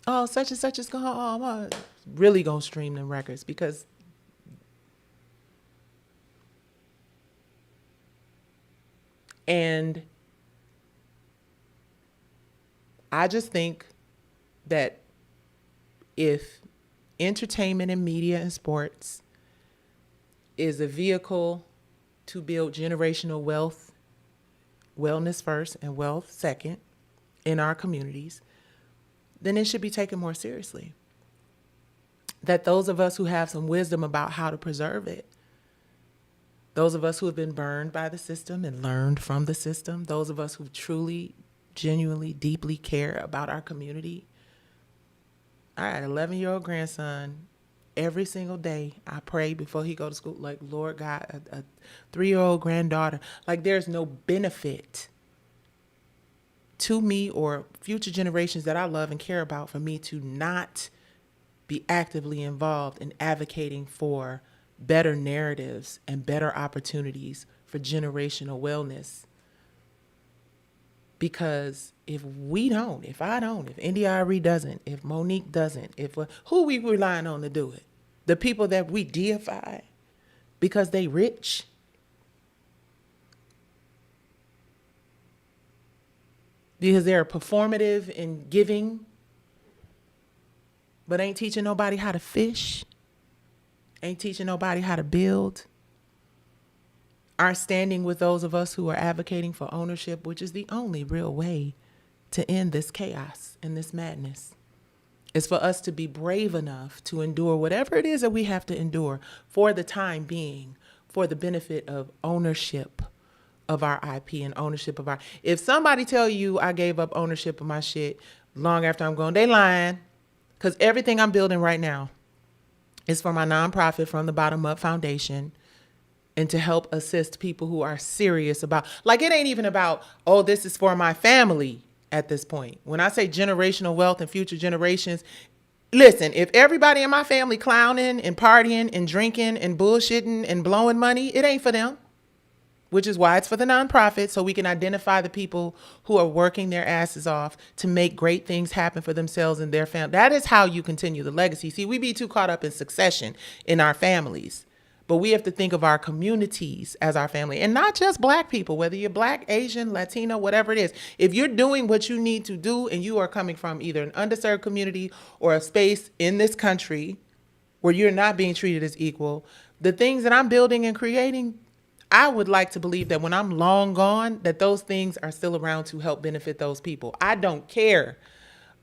Oh, such and such is gone. Oh, really gonna stream them records because and I just think that if entertainment and media and sports is a vehicle to build generational wealth, wellness first and wealth second in our communities, then it should be taken more seriously. That those of us who have some wisdom about how to preserve it, those of us who have been burned by the system and learned from the system, those of us who truly, genuinely, deeply care about our community. I got an 11-year-old grandson. Every single day, I pray before he go to school, like, Lord God, a 3-year-old granddaughter. Like, there's no benefit to me or future generations that I love and care about for me to not be actively involved in advocating for better narratives and better opportunities for generational wellness. Because if I don't, if India.Arie doesn't, if Monique doesn't, who we relying on to do it? The people that we deify because they rich? Because they're performative in giving, but ain't teaching nobody how to fish, ain't teaching nobody how to build, aren't standing with those of us who are advocating for ownership, which is the only real way to end this chaos and this madness. Is for us to be brave enough to endure whatever it is that we have to endure for the time being, for the benefit of ownership of our IP and ownership of if somebody tell you I gave up ownership of my shit long after I'm gone, they lying. Because everything I'm building right now is for my nonprofit From the Bottom Up Foundation, and to help assist people who are serious about, like, it ain't even about, oh, this is for my family at this point. When I say generational wealth and future generations, listen, if everybody in my family clowning and partying and drinking and bullshitting and blowing money, it ain't for them, which is why it's for the nonprofit, so we can identify the people who are working their asses off to make great things happen for themselves and their family. That is how you continue the legacy. See, we be too caught up in succession in our families. But we have to think of our communities as our family, and not just Black people, whether you're Black, Asian, Latino, whatever it is. If you're doing what you need to do and you are coming from either an underserved community or a space in this country where you're not being treated as equal, the things that I'm building and creating, I would like to believe that when I'm long gone, that those things are still around to help benefit those people. I don't care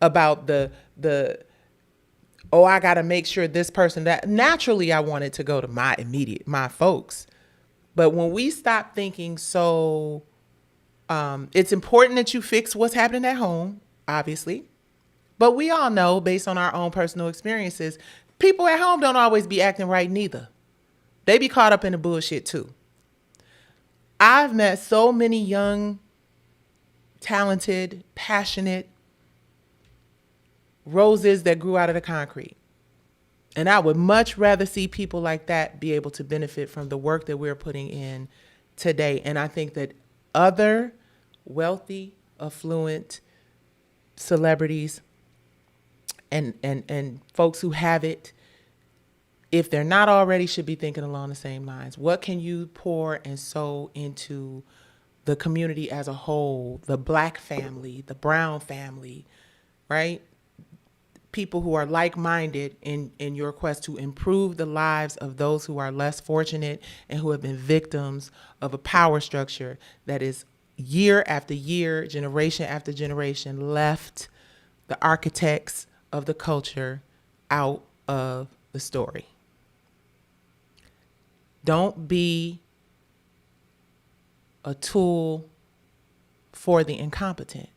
about the oh, I got to make sure this person that naturally I wanted to go to my folks. But when we stop thinking it's important that you fix what's happening at home, obviously. But we all know, based on our own personal experiences, people at home don't always be acting right neither. They be caught up in the bullshit too. I've met so many young, talented, passionate roses that grew out of the concrete. And I would much rather see people like that be able to benefit from the work that we're putting in today. And I think that other wealthy, affluent celebrities and folks who have it, if they're not already, should be thinking along the same lines. What can you pour and sow into the community as a whole, the Black family, the brown family, right? People who are like-minded in your quest to improve the lives of those who are less fortunate and who have been victims of a power structure that is year after year, generation after generation, left the architects of the culture out of the story. Don't be a tool for the incompetent.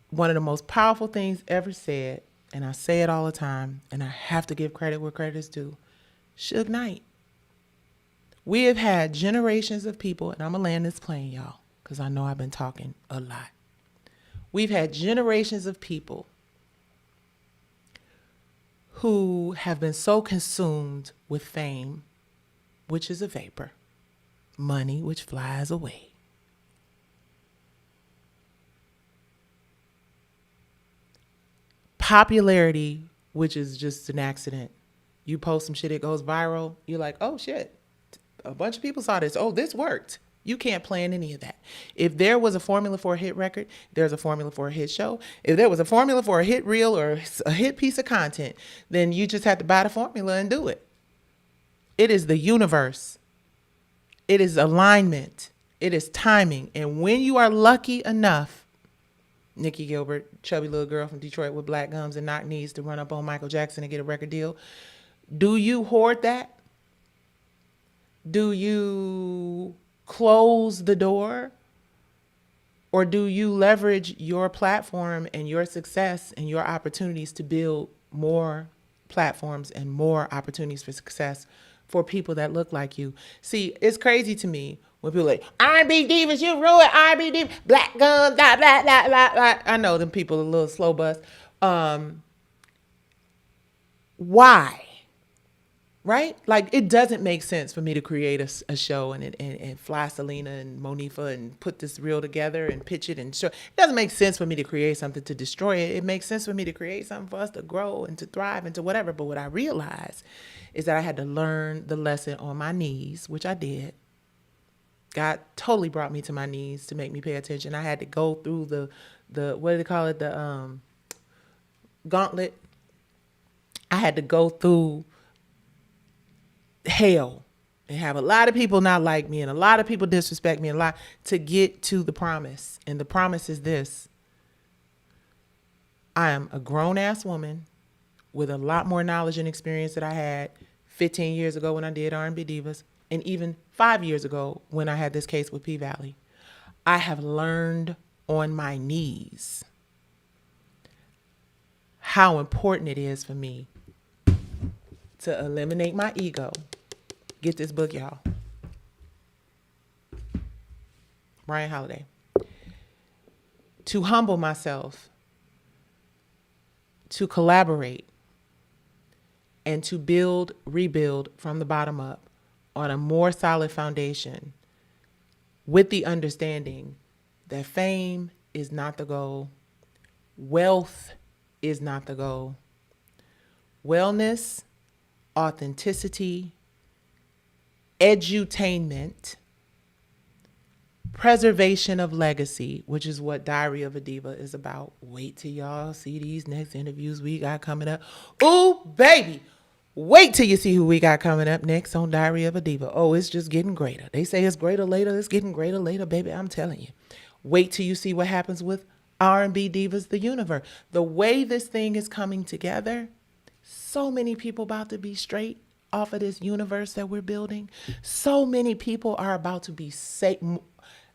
One of the most powerful things ever said, and I say it all the time, and I have to give credit where credit is due, Suge Knight. We have had generations of people, and I'm going to land this plane, y'all, because I know I've been talking a lot. We've had generations of people who have been so consumed with fame, which is a vapor, money, which flies away, popularity, which is just an accident. You post some shit, it goes viral. You're like, oh shit, a bunch of people saw this. Oh, this worked. You can't plan any of that. If there was a formula for a hit record, there's a formula for a hit show. If there was a formula for a hit reel or a hit piece of content, then you just have to buy the formula and do it. It is the universe. It is alignment. It is timing. And when you are lucky enough, Nicci Gilbert, chubby little girl from Detroit with black gums and knock knees, to run up on Michael Jackson and get a record deal, do you hoard that? Do you close the door? Or do you leverage your platform and your success and your opportunities to build more platforms and more opportunities for success for people that look like you? See, it's crazy to me when people are like, R&B divas, you ruined R&B divas, black guns, blah, blah, blah, blah, blah. I know them people are a little slow bus. Why? Right? Like, it doesn't make sense for me to create a show and fly Selena and Monifa and put this reel together and pitch it and show. It doesn't make sense for me to create something to destroy it. It makes sense for me to create something for us to grow and to thrive and to whatever. But what I realized is that I had to learn the lesson on my knees, which I did. God totally brought me to my knees to make me pay attention. I had to go through the what do they call it? The gauntlet. I had to go through hell and have a lot of people not like me and a lot of people disrespect me a lot to get to the promise. And the promise is this: I am a grown-ass woman with a lot more knowledge and experience that I had 15 years ago when I did R&B Divas, and even 5 years ago when I had this case with P-Valley. I have learned on my knees how important it is for me to eliminate my ego. Get this book, y'all. Ryan Holiday. To humble myself, to collaborate, and to rebuild from the bottom up on a more solid foundation, with the understanding that fame is not the goal. Wealth is not the goal. Wellness, authenticity, edutainment, preservation of legacy, which is what Diary of a Diva is about. Wait till y'all see these next interviews we got coming up. Ooh, baby. Wait till you see who we got coming up next on Diary of a Diva. Oh, it's just getting greater. They say it's greater later. It's getting greater later, baby. I'm telling you. Wait till you see what happens with R&B Divas, the universe. The way this thing is coming together, so many people about to be straight off of this universe that we're building. So many people are about to be safe.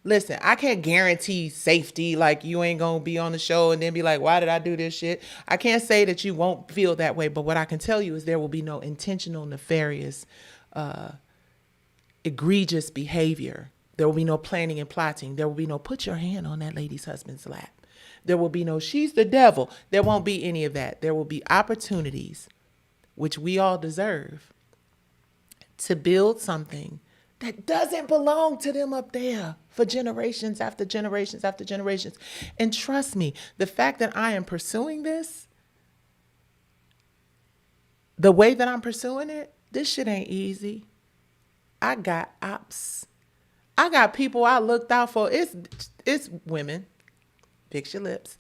Listen, I can't guarantee safety. Like, you ain't going to be on the show and then be like, why did I do this shit? I can't say that you won't feel that way. But what I can tell you is there will be no intentional, nefarious, egregious behavior. There will be no planning and plotting. There will be no put your hand on that lady's husband's lap. There will be no she's the devil. There won't be any of that. There will be opportunities, which we all deserve, to build something that doesn't belong to them up there for generations after generations after generations. And trust me, the fact that I am pursuing this, the way that I'm pursuing it, this shit ain't easy. I got ops. I got people I looked out for. It's women, fix your lips,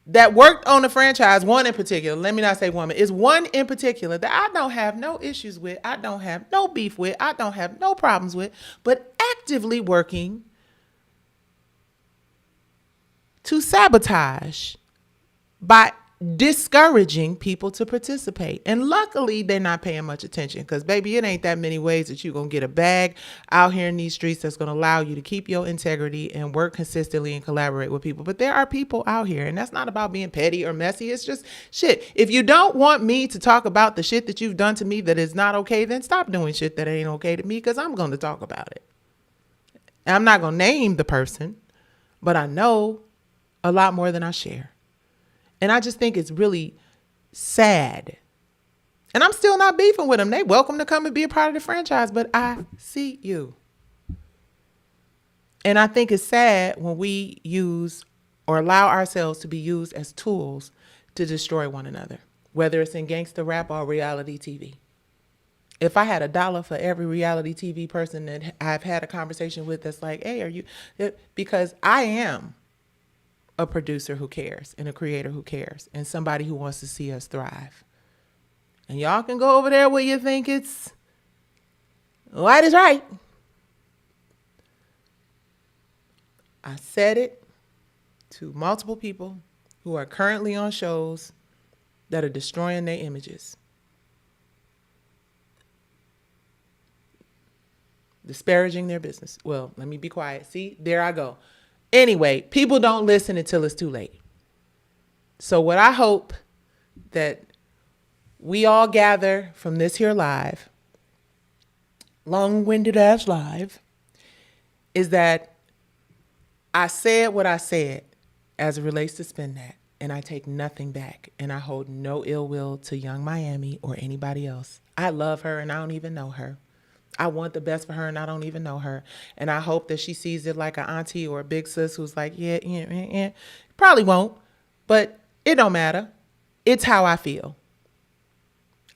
that worked on the franchise. One in particular, let me not say woman, is one in particular that I don't have no issues with. I don't have no beef with. I don't have no problems with, but actively working to sabotage by discouraging people to participate. And luckily, they're not paying much attention because, baby, it ain't that many ways that you're going to get a bag out here in these streets that's going to allow you to keep your integrity and work consistently and collaborate with people. But there are people out here, and that's not about being petty or messy. It's just shit. If you don't want me to talk about the shit that you've done to me that is not okay, then stop doing shit that ain't okay to me, because I'm going to talk about it. And I'm not going to name the person, but I know a lot more than I share. And I just think it's really sad. And I'm still not beefing with them. They welcome to come and be a part of the franchise, but I see you. And I think it's sad when we use or allow ourselves to be used as tools to destroy one another, whether it's in gangster rap or reality TV. If I had $1 for every reality TV person that I've had a conversation with that's like, hey, are you, because I am a producer who cares and a creator who cares and somebody who wants to see us thrive. And y'all can go over there where you think it's right is right. I said it to multiple people who are currently on shows that are destroying their images, disparaging their business. Well, let me be quiet. See, there I go. Anyway, people don't listen until it's too late. So what I hope that we all gather from this here live, long-winded ass live, is that I said what I said as it relates to Spin That, and I take nothing back, and I hold no ill will to Young Miami or anybody else. I love her and I don't even know her. I want the best for her and I don't even know her. And I hope that she sees it like an auntie or a big sis who's like, yeah. Probably won't, but it don't matter. It's how I feel.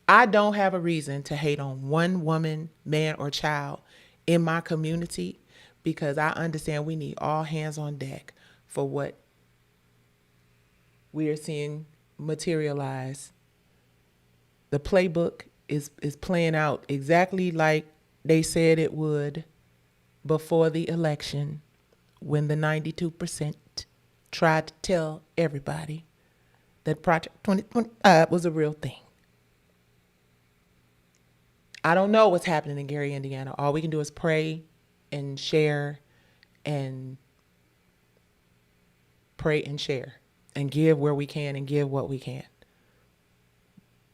I don't have a reason to hate on one woman, man, or child in my community, because I understand we need all hands on deck for what we are seeing materialize. The playbook is playing out exactly like they said it would before the election, when the 92% tried to tell everybody that Project 2025 was a real thing. I don't know what's happening in Gary, Indiana. All we can do is pray and share and pray and share and give where we can and give what we can.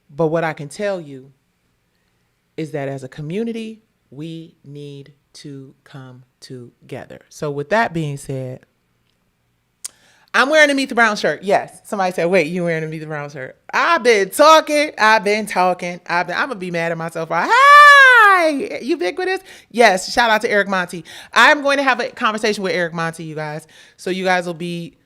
But what I can tell you is that as a community, we need to come together. So with that being said, I'm wearing a Meet the Brown shirt. Yes. Somebody said, wait, you wearing a Meet the Brown shirt? I've been talking. I'm going to be mad at myself. Hi, ubiquitous. Yes. Shout out to Eric Monty. I'm going to have a conversation with Eric Monty, you guys. So you guys will be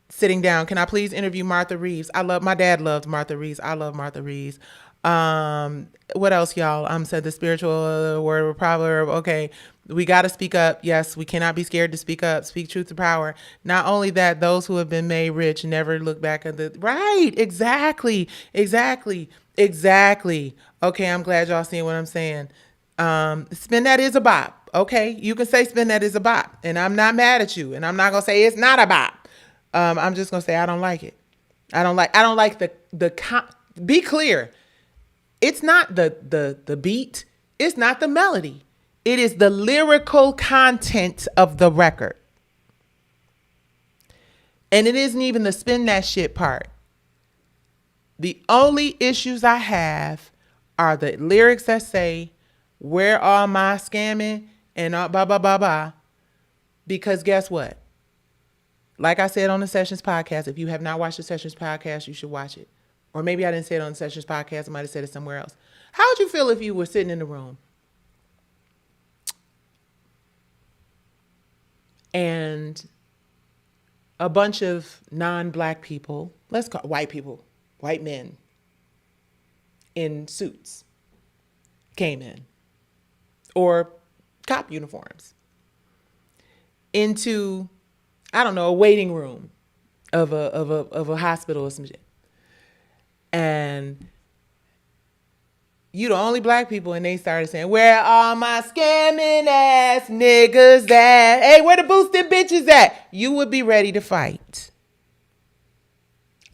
sitting down. Can I please interview Martha Reeves? My dad loved Martha Reeves. I love Martha Reeves. What else, y'all? Said the spiritual word of proverb. Okay. We got to speak up. Yes. We cannot be scared to speak up. Speak truth to power. Not only that, those who have been made rich never look back at the right. Exactly. Okay. I'm glad y'all seeing what I'm saying. Spin That is a bop. Okay. You can say Spin That is a bop, and I'm not mad at you, and I'm not going to say it's not a bop. I'm just gonna say I don't like it. I don't like be clear. It's not the beat. It's not the melody. It is the lyrical content of the record. And it isn't even the spin that shit part. The only issues I have are the lyrics that say, where are my scamming and blah, blah, blah, blah. Because guess what? Like I said on the Sessions podcast, if you have not watched the Sessions podcast, you should watch it. Or maybe I didn't say it on the Sessions podcast. I might have said it somewhere else. How would you feel if you were sitting in the room and a bunch of non-black people, let's call white people, white men in suits came in, or cop uniforms, into, I don't know, a waiting room of a hospital or some shit. And you the only black people, and they started saying, where are my scamming ass niggas at? Hey, where the boosted bitches at? You would be ready to fight.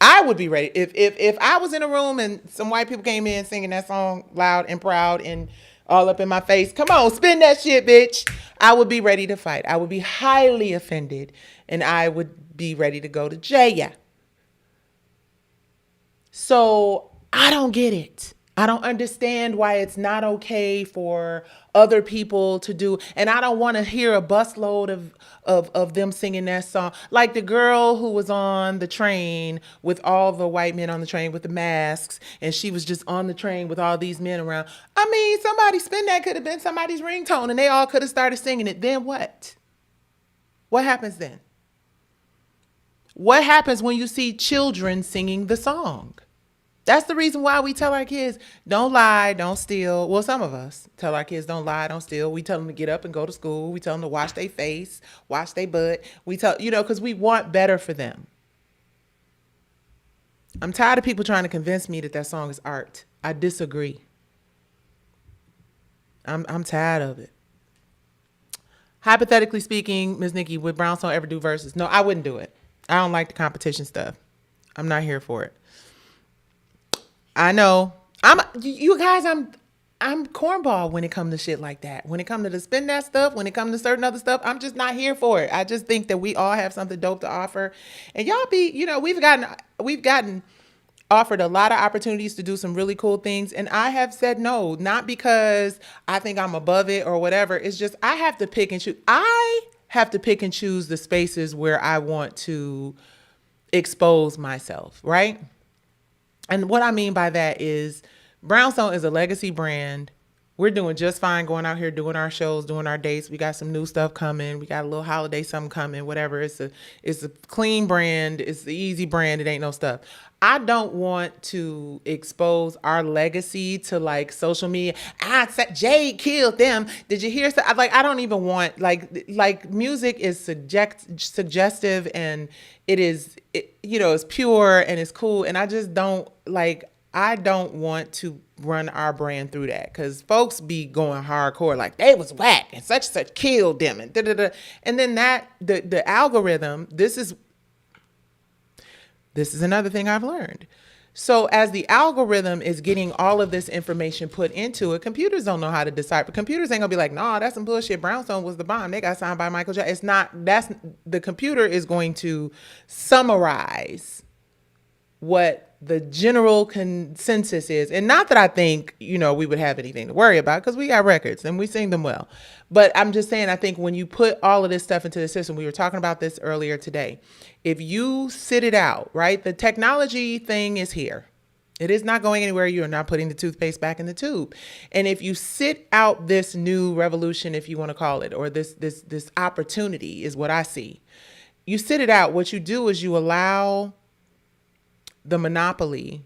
I would be ready. If I was in a room and some white people came in singing that song loud and proud and all up in my face, come on, spin that shit, bitch. I would be ready to fight. I would be highly offended, and I would be ready to go to jail. So I don't get it. I don't understand why it's not okay for other people to do. And I don't want to hear a busload of them singing that song. Like the girl who was on the train with all the white men on the train with the masks. And she was just on the train with all these men around. I mean, somebody spin that could have been somebody's ringtone and they all could have started singing it. Then what? What happens then? What happens when you see children singing the song? That's the reason why we tell our kids, don't lie, don't steal. Well, some of us tell our kids, don't lie, don't steal. We tell them to get up and go to school. We tell them to wash their face, wash their butt. We tell, because we want better for them. I'm tired of people trying to convince me that that song is art. I disagree. I'm tired of it. Hypothetically speaking, Ms. Nicci, would Brownstone ever do verses? No, I wouldn't do it. I don't like the competition stuff. I'm not here for it. I know. You guys, I'm cornball when it comes to shit like that. When it comes to the spin that stuff, when it comes to certain other stuff, I'm just not here for it. I just think that we all have something dope to offer. And y'all we've gotten offered a lot of opportunities to do some really cool things. And I have said no, not because I think I'm above it or whatever. It's just I have to pick and choose. I have to pick and choose the spaces where I want to expose myself, right? And what I mean by that is Brownstone is a legacy brand. We're doing just fine going out here, doing our shows, doing our dates. We got some new stuff coming. We got a little holiday something coming, whatever. It's a clean brand. It's the easy brand. It ain't no stuff. I don't want to expose our legacy to like social media. Jade killed them. Did you hear? Like, I don't even want like music is suggestive and it's pure and it's cool. And I just don't I don't want to run our brand through that because folks be going hardcore like they was whack and such killed them and da-da-da. And then the algorithm, this is another thing I've learned. So as the algorithm is getting all of this information put into it, computers don't know how to decipher. Computers ain't gonna be like, nah, that's some bullshit. Brownstone was the bomb. They got signed by Michael Jackson. It's not, the computer is going to summarize what the general consensus is. And not that I think, we would have anything to worry about because we got records and we sing them well. But I'm just saying, I think when you put all of this stuff into the system, we were talking about this earlier today. If you sit it out, right? The technology thing is here. It is not going anywhere. You're not putting the toothpaste back in the tube. And if you sit out this new revolution, if you want to call it, or this opportunity is what I see. You sit it out. What you do is you allow the monopoly,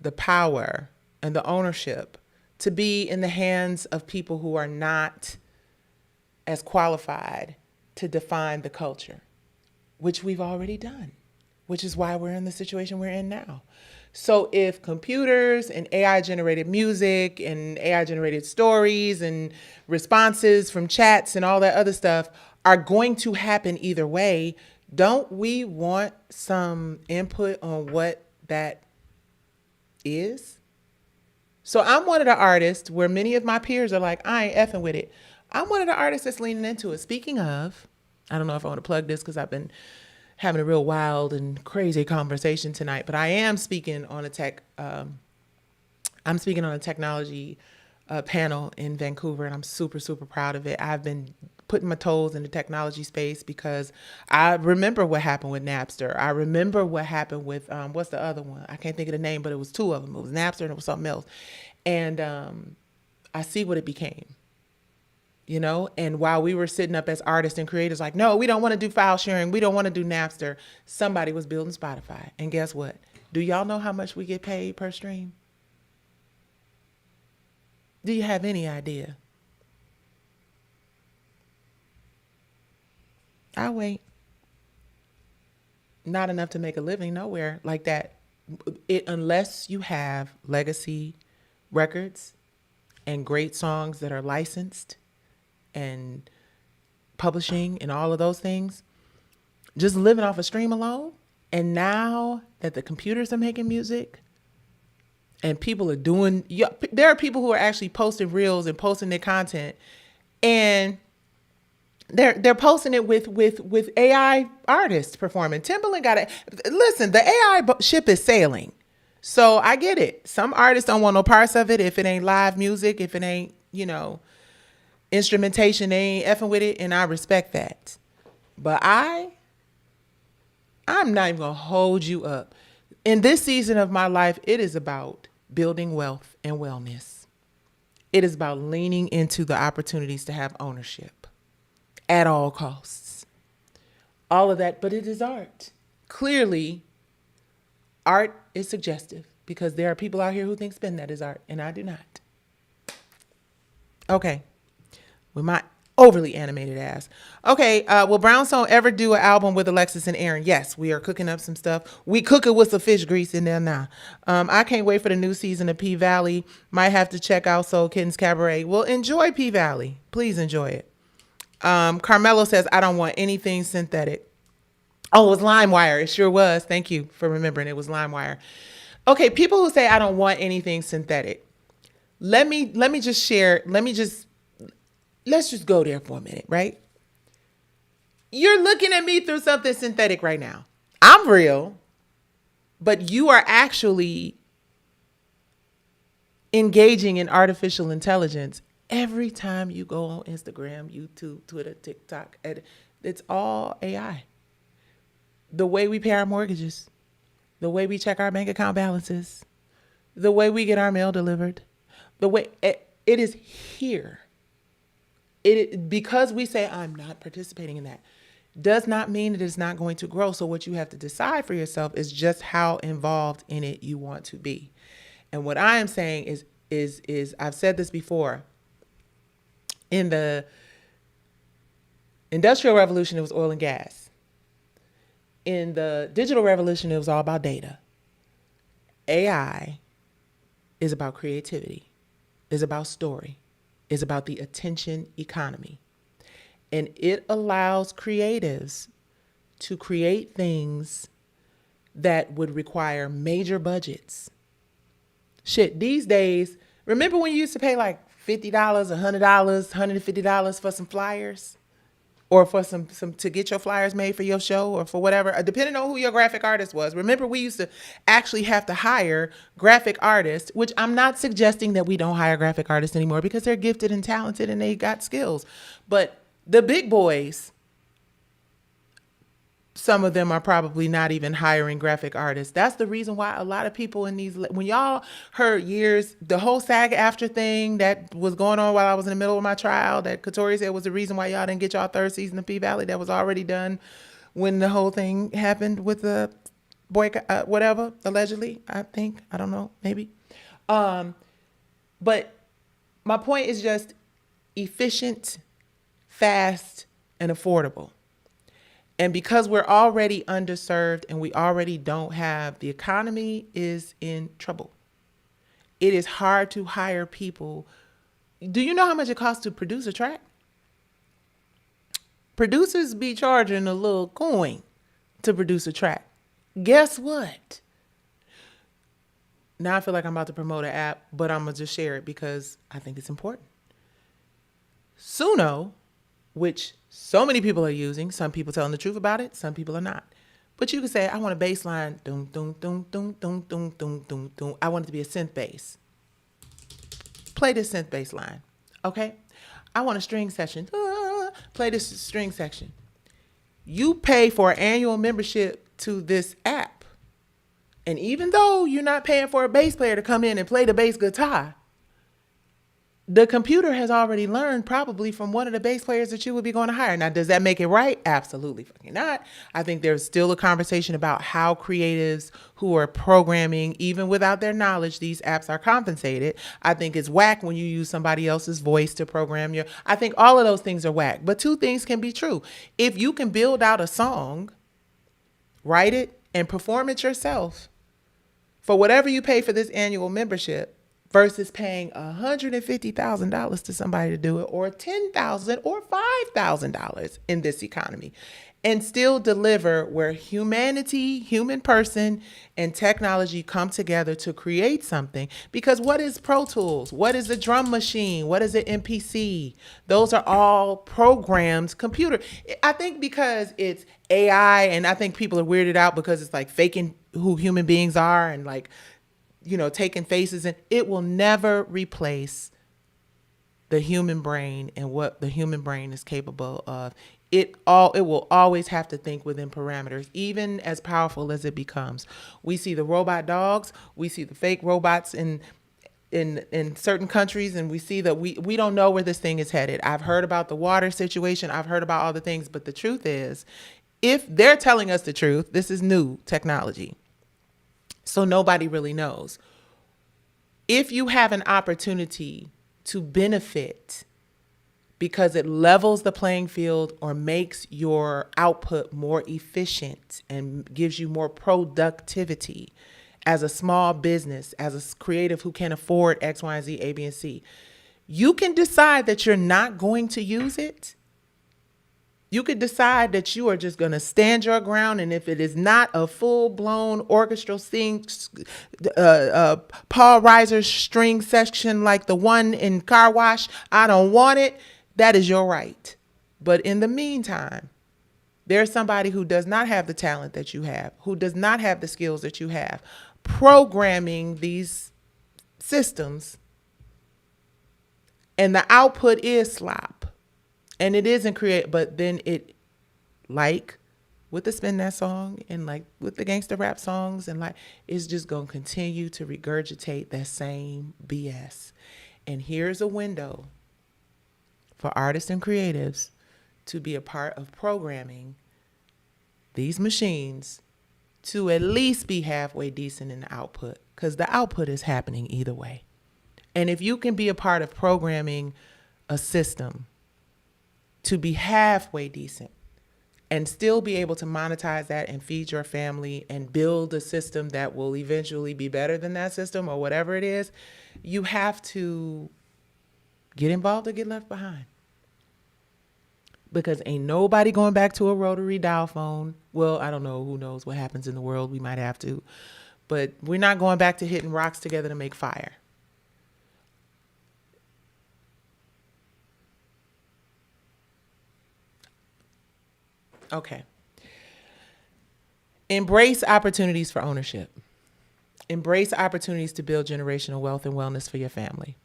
the power, and the ownership to be in the hands of people who are not as qualified to define the culture, which we've already done, which is why we're in the situation we're in now. So if computers and AI-generated music and AI-generated stories and responses from chats and all that other stuff are going to happen either way, Don't we want some input on what that is? So I'm one of the artists where many of my peers are like, I ain't effing with it. I'm one of the artists that's leaning into it. Speaking of, I don't know if I want to plug this because I've been having a real wild and crazy conversation tonight, but I am speaking on a I'm speaking on a technology panel in Vancouver, and I'm super, super proud of it. I've been putting my toes in the technology space because I remember what happened with Napster. I remember what happened with, what's the other one? I can't think of the name, but it was two of them. It was Napster and it was something else. And I see what it became, and while we were sitting up as artists and creators like, no, we don't want to do file sharing, we don't want to do Napster, somebody was building Spotify. And guess what? Do y'all know how much we get paid per stream? Do you have any idea? I wait. Not enough to make a living, nowhere like that. Unless you have legacy records and great songs that are licensed and publishing and all of those things, just living off a stream alone. And now that the computers are making music and people are doing, there are people who are actually posting reels and posting their content, and they're posting it with AI artists performing. Timbaland got it. Listen, the AI ship is sailing. So I get it. Some artists don't want no parts of it if it ain't live music, if it ain't, instrumentation, they ain't effing with it, and I respect that. But I'm not even gonna hold you up. In this season of my life, it is about building wealth and wellness. It is about leaning into the opportunities to have ownership at all costs. All of that, but it is art. Clearly, art is suggestive because there are people out here who think spin that is art, and I do not. Okay. With my overly animated ass. Okay, will Brownstone ever do an album with Alexis and Aaron? Yes, we are cooking up some stuff. We cooking with some fish grease in there now. I can't wait for the new season of P Valley. Might have to check out Soul Kittens Cabaret. Well, enjoy P Valley. Please enjoy it. Carmelo says, I don't want anything synthetic. Oh, it was LimeWire. It sure was. Thank you for remembering. It was LimeWire. Okay, people who say I don't want anything synthetic. Let's just go there for a minute, right? You're looking at me through something synthetic right now. I'm real, but you are actually engaging in artificial intelligence every time you go on Instagram, YouTube, Twitter, TikTok. It's all AI. The way we pay our mortgages, the way we check our bank account balances, the way we get our mail delivered, the way it is here. Because we say I'm not participating in that does not mean it is not going to grow. So what you have to decide for yourself is just how involved in it you want to be. And what I am saying is I've said this before. In the Industrial Revolution, it was oil and gas. In the digital revolution, it was all about data. AI is about creativity, is about story, is about the attention economy. And it allows creatives to create things that would require major budgets. Shit, these days, remember when you used to pay like $50, $100, $150 for some flyers? Or for some to get your flyers made for your show or for whatever, depending on who your graphic artist was. Remember, we used to actually have to hire graphic artists, which I'm not suggesting that we don't hire graphic artists anymore because they're gifted and talented and they got skills. But the big boys, some of them are probably not even hiring graphic artists. That's the reason why a lot of people in these, when y'all heard the whole SAG after thing that was going on while I was in the middle of my trial, that Katori said was the reason why y'all didn't get y'all third season of P Valley, that was already done when the whole thing happened with the boycott, whatever, allegedly, I think, I don't know, maybe. But my point is just efficient, fast, and affordable. And because we're already underserved and we already don't have, the economy is in trouble. It is hard to hire people. Do you know how much it costs to produce a track? Producers be charging a little coin to produce a track. Guess what? Now I feel like I'm about to promote an app, but I'm going to just share it because I think it's important. Suno, which so many people are using, some people telling the truth about it, some people are not. But you can say, I want a bass line, dum, dum, dum, dum, dum, dum, dum, dum, dum. I want it to be a synth bass. Play this synth bass line, okay? I want a string section. Play this string section. You pay for an annual membership to this app. And even though you're not paying for a bass player to come in and play the bass guitar, the computer has already learned probably from one of the bass players that you would be going to hire. Now, does that make it right? Absolutely fucking not. I think there's still a conversation about how creatives who are programming, even without their knowledge, these apps are compensated. I think it's whack when you use somebody else's voice to program your... I think all of those things are whack. But two things can be true. If you can build out a song, write it, and perform it yourself for whatever you pay for this annual membership, versus paying $150,000 to somebody to do it, or $10,000 or $5,000 in this economy, and still deliver where humanity, human person, and technology come together to create something. Because what is Pro Tools? What is a drum machine? What is an MPC? Those are all programs, computer. I think because it's AI, and I think people are weirded out because it's like faking who human beings are and like, you know, taking faces, and it will never replace the human brain and what the human brain is capable of. It will always have to think within parameters, even as powerful as it becomes. We see the robot dogs, we see the fake robots in certain countries, and we see that we don't know where this thing is headed. I've heard about the water situation, I've heard about all the things, but the truth is, if they're telling us the truth, this is new technology. So nobody really knows. If you have an opportunity to benefit because it levels the playing field or makes your output more efficient and gives you more productivity as a small business, as a creative who can afford X, Y, and Z, A, B, and C, you can decide that you're not going to use it. You could decide that you are just going to stand your ground, and if it is not a full-blown orchestral thing, Paul Reiser's string section like the one in Car Wash, I don't want it. That is your right. But in the meantime, there's somebody who does not have the talent that you have, who does not have the skills that you have, programming these systems, and the output is slop. And it isn't creative, but then it, like with the Spin That song and like with the gangster rap songs, and like it's just going to continue to regurgitate that same BS. And here's a window for artists and creatives to be a part of programming these machines to at least be halfway decent in the output, because the output is happening either way. And if you can be a part of programming a system to be halfway decent and still be able to monetize that and feed your family and build a system that will eventually be better than that system or whatever it is, you have to get involved or get left behind. Because ain't nobody going back to a rotary dial phone. Well, I don't know. Who knows what happens in the world? We might have to. But we're not going back to hitting rocks together to make fire. Okay. Embrace opportunities for ownership. Embrace opportunities to build generational wealth and wellness for your family,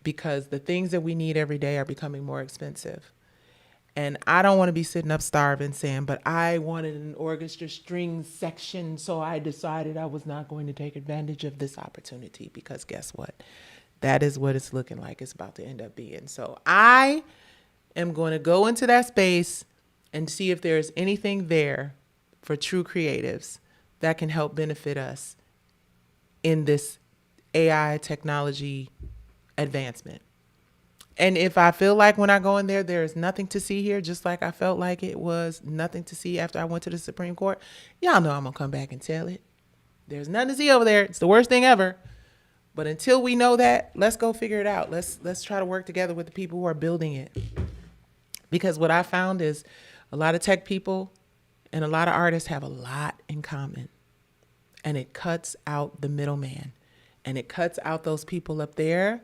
because the things that we need every day are becoming more expensive. And I don't want to be sitting up starving saying, but I wanted an orchestra string section, so I decided I was not going to take advantage of this opportunity, because guess what? That is what it's looking like it's about to end up being. So I am going to go into that space and see if there's anything there for true creatives that can help benefit us in this AI technology advancement. And if I feel like when I go in there, there is nothing to see here, just like I felt like it was nothing to see after I went to the Supreme Court, y'all know I'm going to come back and tell it. There's nothing to see over there. It's the worst thing ever. But until we know that, let's go figure it out. Let's try to work together with the people who are building it. Because what I found is a lot of tech people And a lot of artists have a lot in common. And it cuts out the middleman. And it cuts out those people up there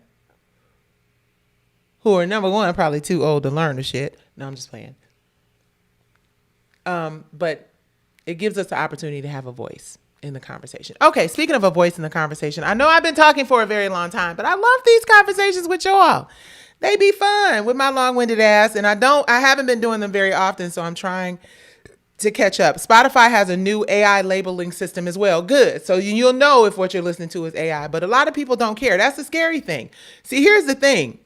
who are, number one, probably too old to learn the shit. No, I'm just playing. But it gives us the opportunity to have a voice in the conversation. Okay, speaking of a voice in the conversation, I know I've been talking for a very long time, but I love these conversations with y'all. They be fun with my long-winded ass, and I haven't been doing them very often, so I'm trying to catch up. Spotify has a new AI labeling system as well. Good. So you'll know if what you're listening to is AI, but a lot of people don't care. That's the scary thing. See, here's the thing.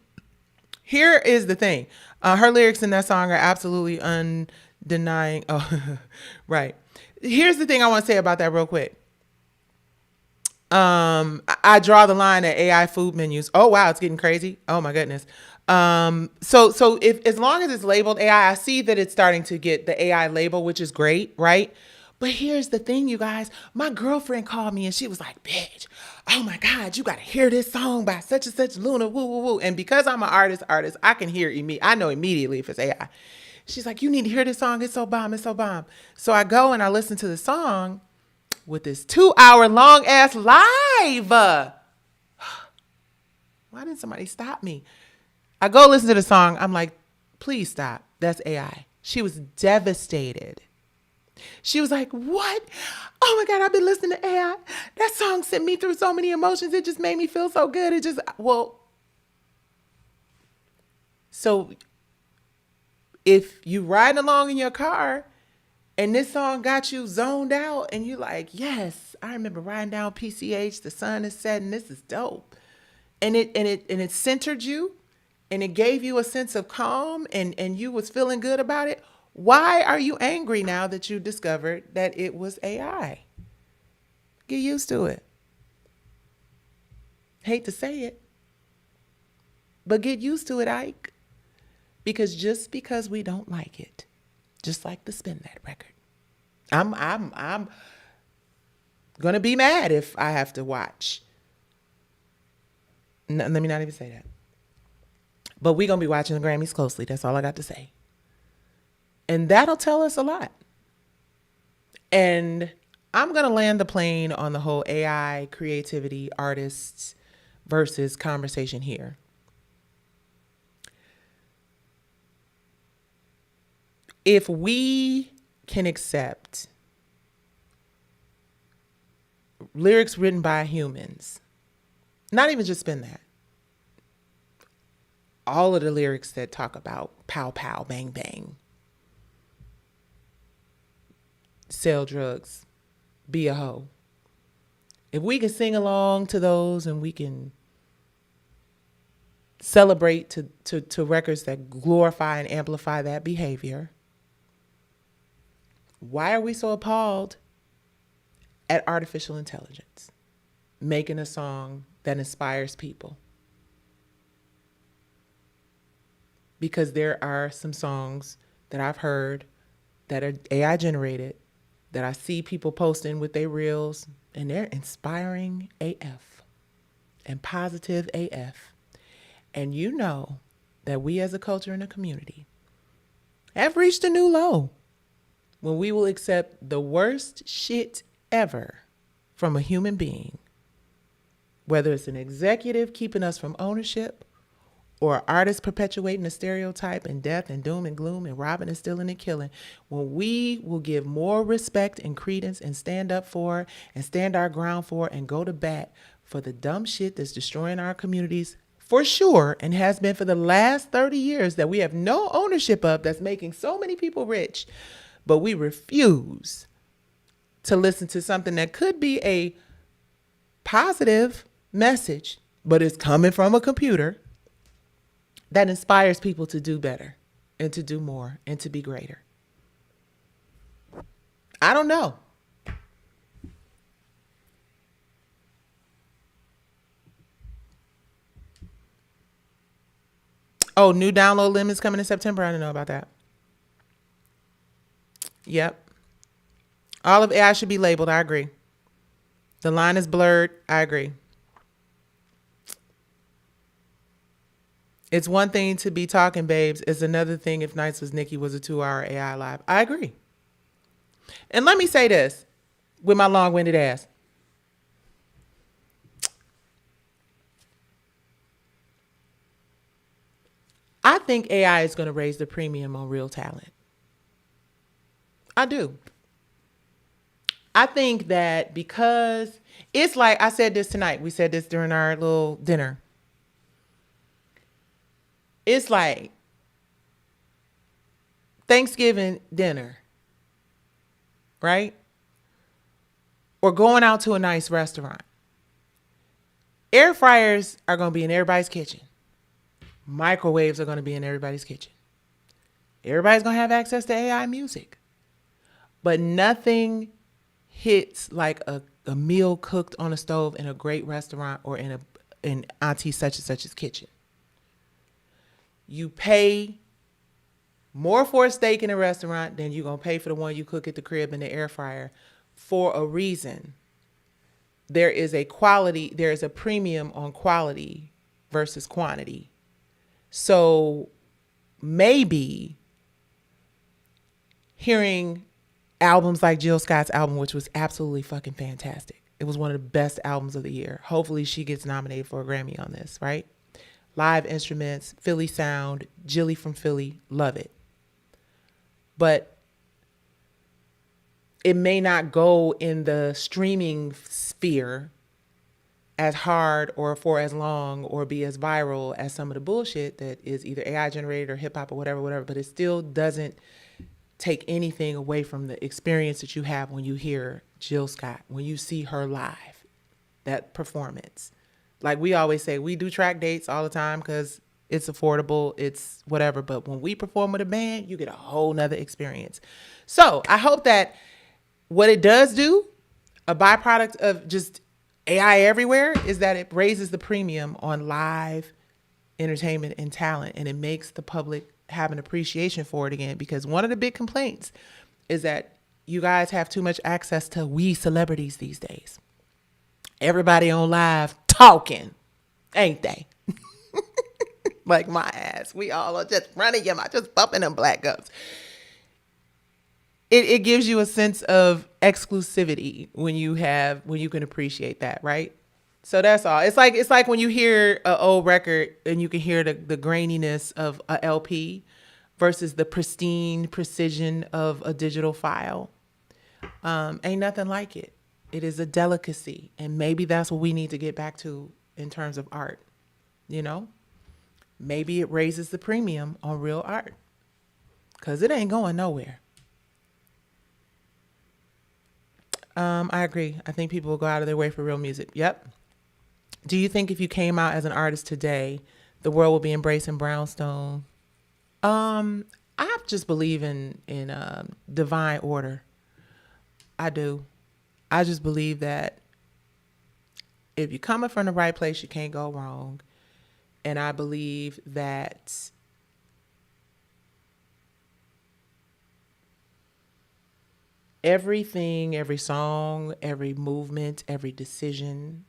Here is the thing. Her lyrics in that song are absolutely undenying. Oh, right. Here's the thing I want to say about that real quick. I draw the line at AI food menus. Oh, wow. It's getting crazy. Oh my goodness. So if, as long as it's labeled AI, I see that it's starting to get the AI label, which is great. Right. But here's the thing, you guys, my girlfriend called me and she was like, bitch, oh my God, you got to hear this song by such and such Luna, woo, woo, woo. And because I'm an artist, I can hear I know immediately if it's AI. She's like, you need to hear this song. It's so bomb. It's so bomb. So I go and I listen to the song with this 2-hour long ass live. Why didn't somebody stop me? I go listen to the song. I'm like, please stop. That's AI. She was devastated. She was like, what? Oh my God, I've been listening to AI. That song sent me through so many emotions. It just made me feel so good. So if you riding along in your car and this song got you zoned out and you like, yes, I remember riding down PCH, the sun is setting, this is dope. And it centered you and it gave you a sense of calm and you was feeling good about it. Why are you angry now that you discovered that it was AI? Get used to it. Hate to say it, but get used to it, Ike. Because just because we don't like it, just like the Spin That record, I'm gonna be mad if I have to watch. No, let me not even say that. But we're gonna be watching the Grammys closely. That's all I got to say. And that'll tell us a lot. And I'm going to land the plane on the whole AI, creativity, artists versus conversation here. If we can accept lyrics written by humans, not even just Spin That, all of the lyrics that talk about pow, pow, bang, bang, sell drugs, be a hoe. If we can sing along to those and we can celebrate to records that glorify and amplify that behavior, why are we so appalled at artificial intelligence making a song that inspires people? Because there are some songs that I've heard that are AI generated that I see people posting with their reels, and they're inspiring AF and positive AF. And you know that we as a culture and a community have reached a new low when we will accept the worst shit ever from a human being, whether it's an executive keeping us from ownership or an artist perpetuating a stereotype and death and doom and gloom and robbing and stealing and killing, when we will give more respect and credence and stand up for and stand our ground for and go to bat for the dumb shit that's destroying our communities for sure and has been for the last 30 years that we have no ownership of, that's making so many people rich, but we refuse to listen to something that could be a positive message, but it's coming from a computer that inspires people to do better and to do more and to be greater. I don't know. Oh, new download limits coming in September. I didn't know about that. Yep. All of AI should be labeled. I agree. The line is blurred. I agree. It's one thing to be talking babes. It's another thing if Nights Was Nicci was a 2-hour AI live. I agree. And let me say this with my long-winded ass. I think AI is going to raise the premium on real talent. I do. I think that because it's like I said this tonight. We said this during our little dinner. It's like Thanksgiving dinner, right? Or going out to a nice restaurant. Air fryers are going to be in everybody's kitchen. Microwaves are going to be in everybody's kitchen. Everybody's going to have access to AI music. But nothing hits like a meal cooked on a stove in a great restaurant or in auntie such and such's kitchen. You pay more for a steak in a restaurant than you're going to pay for the one you cook at the crib in the air fryer for a reason. There is a premium on quality versus quantity. So maybe hearing albums like Jill Scott's album, which was absolutely fucking fantastic. It was one of the best albums of the year. Hopefully she gets nominated for a Grammy on this, right? Live instruments, Philly sound, Jilly from Philly, love it. But it may not go in the streaming sphere as hard or for as long or be as viral as some of the bullshit that is either AI generated or hip hop or whatever, but it still doesn't take anything away from the experience that you have when you hear Jill Scott, when you see her live, that performance. Like we always say, we do track dates all the time because it's affordable, it's whatever. But when we perform with a band, you get a whole nother experience. So I hope that what it does do, a byproduct of just AI everywhere, is that it raises the premium on live entertainment and talent, and it makes the public have an appreciation for it again. Because one of the big complaints is that you guys have too much access to we celebrities these days. Everybody on live talking, ain't they? Like my ass. We all are just running your mouth, just bumping them black gums. It gives you a sense of exclusivity when you can appreciate that, right? So that's all. It's like when you hear an old record and you can hear the graininess of a LP versus the pristine precision of a digital file. Ain't nothing like it. It is a delicacy. And maybe that's what we need to get back to in terms of art. You know, maybe it raises the premium on real art because it ain't going nowhere. I agree. I think people will go out of their way for real music. Yep. Do you think if you came out as an artist today, the world will be embracing brownstone? I just believe in divine order. I do. I just believe that if you're coming from the right place, you can't go wrong. And I believe that everything, every song, every movement, every decision,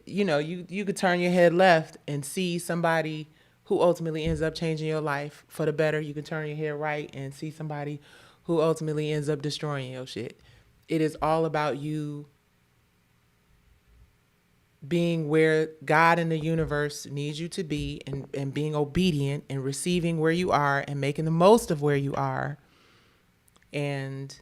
you could turn your head left and see somebody who ultimately ends up changing your life for the better. You can turn your head right and see somebody who ultimately ends up destroying your shit. It is all about you being where God in the universe needs you to be, and being obedient and receiving where you are and making the most of where you are. And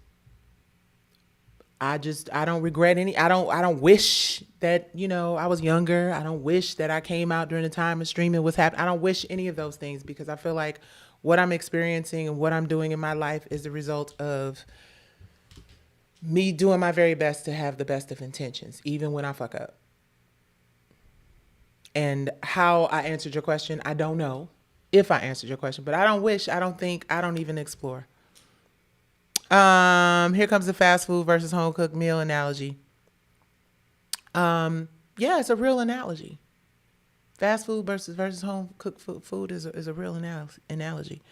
I don't regret I don't wish that, I was younger. I don't wish that I came out during the time of streaming was happening. I don't wish any of those things, because I feel like what I'm experiencing and what I'm doing in my life is the result of me doing my very best to have the best of intentions, even when I fuck up. And how I answered your question, I don't know if I answered your question, but I don't wish, I don't think, I don't even explore. Here comes the fast food versus home cooked meal analogy. Yeah, it's a real analogy. Fast food versus home cooked food is a real analogy.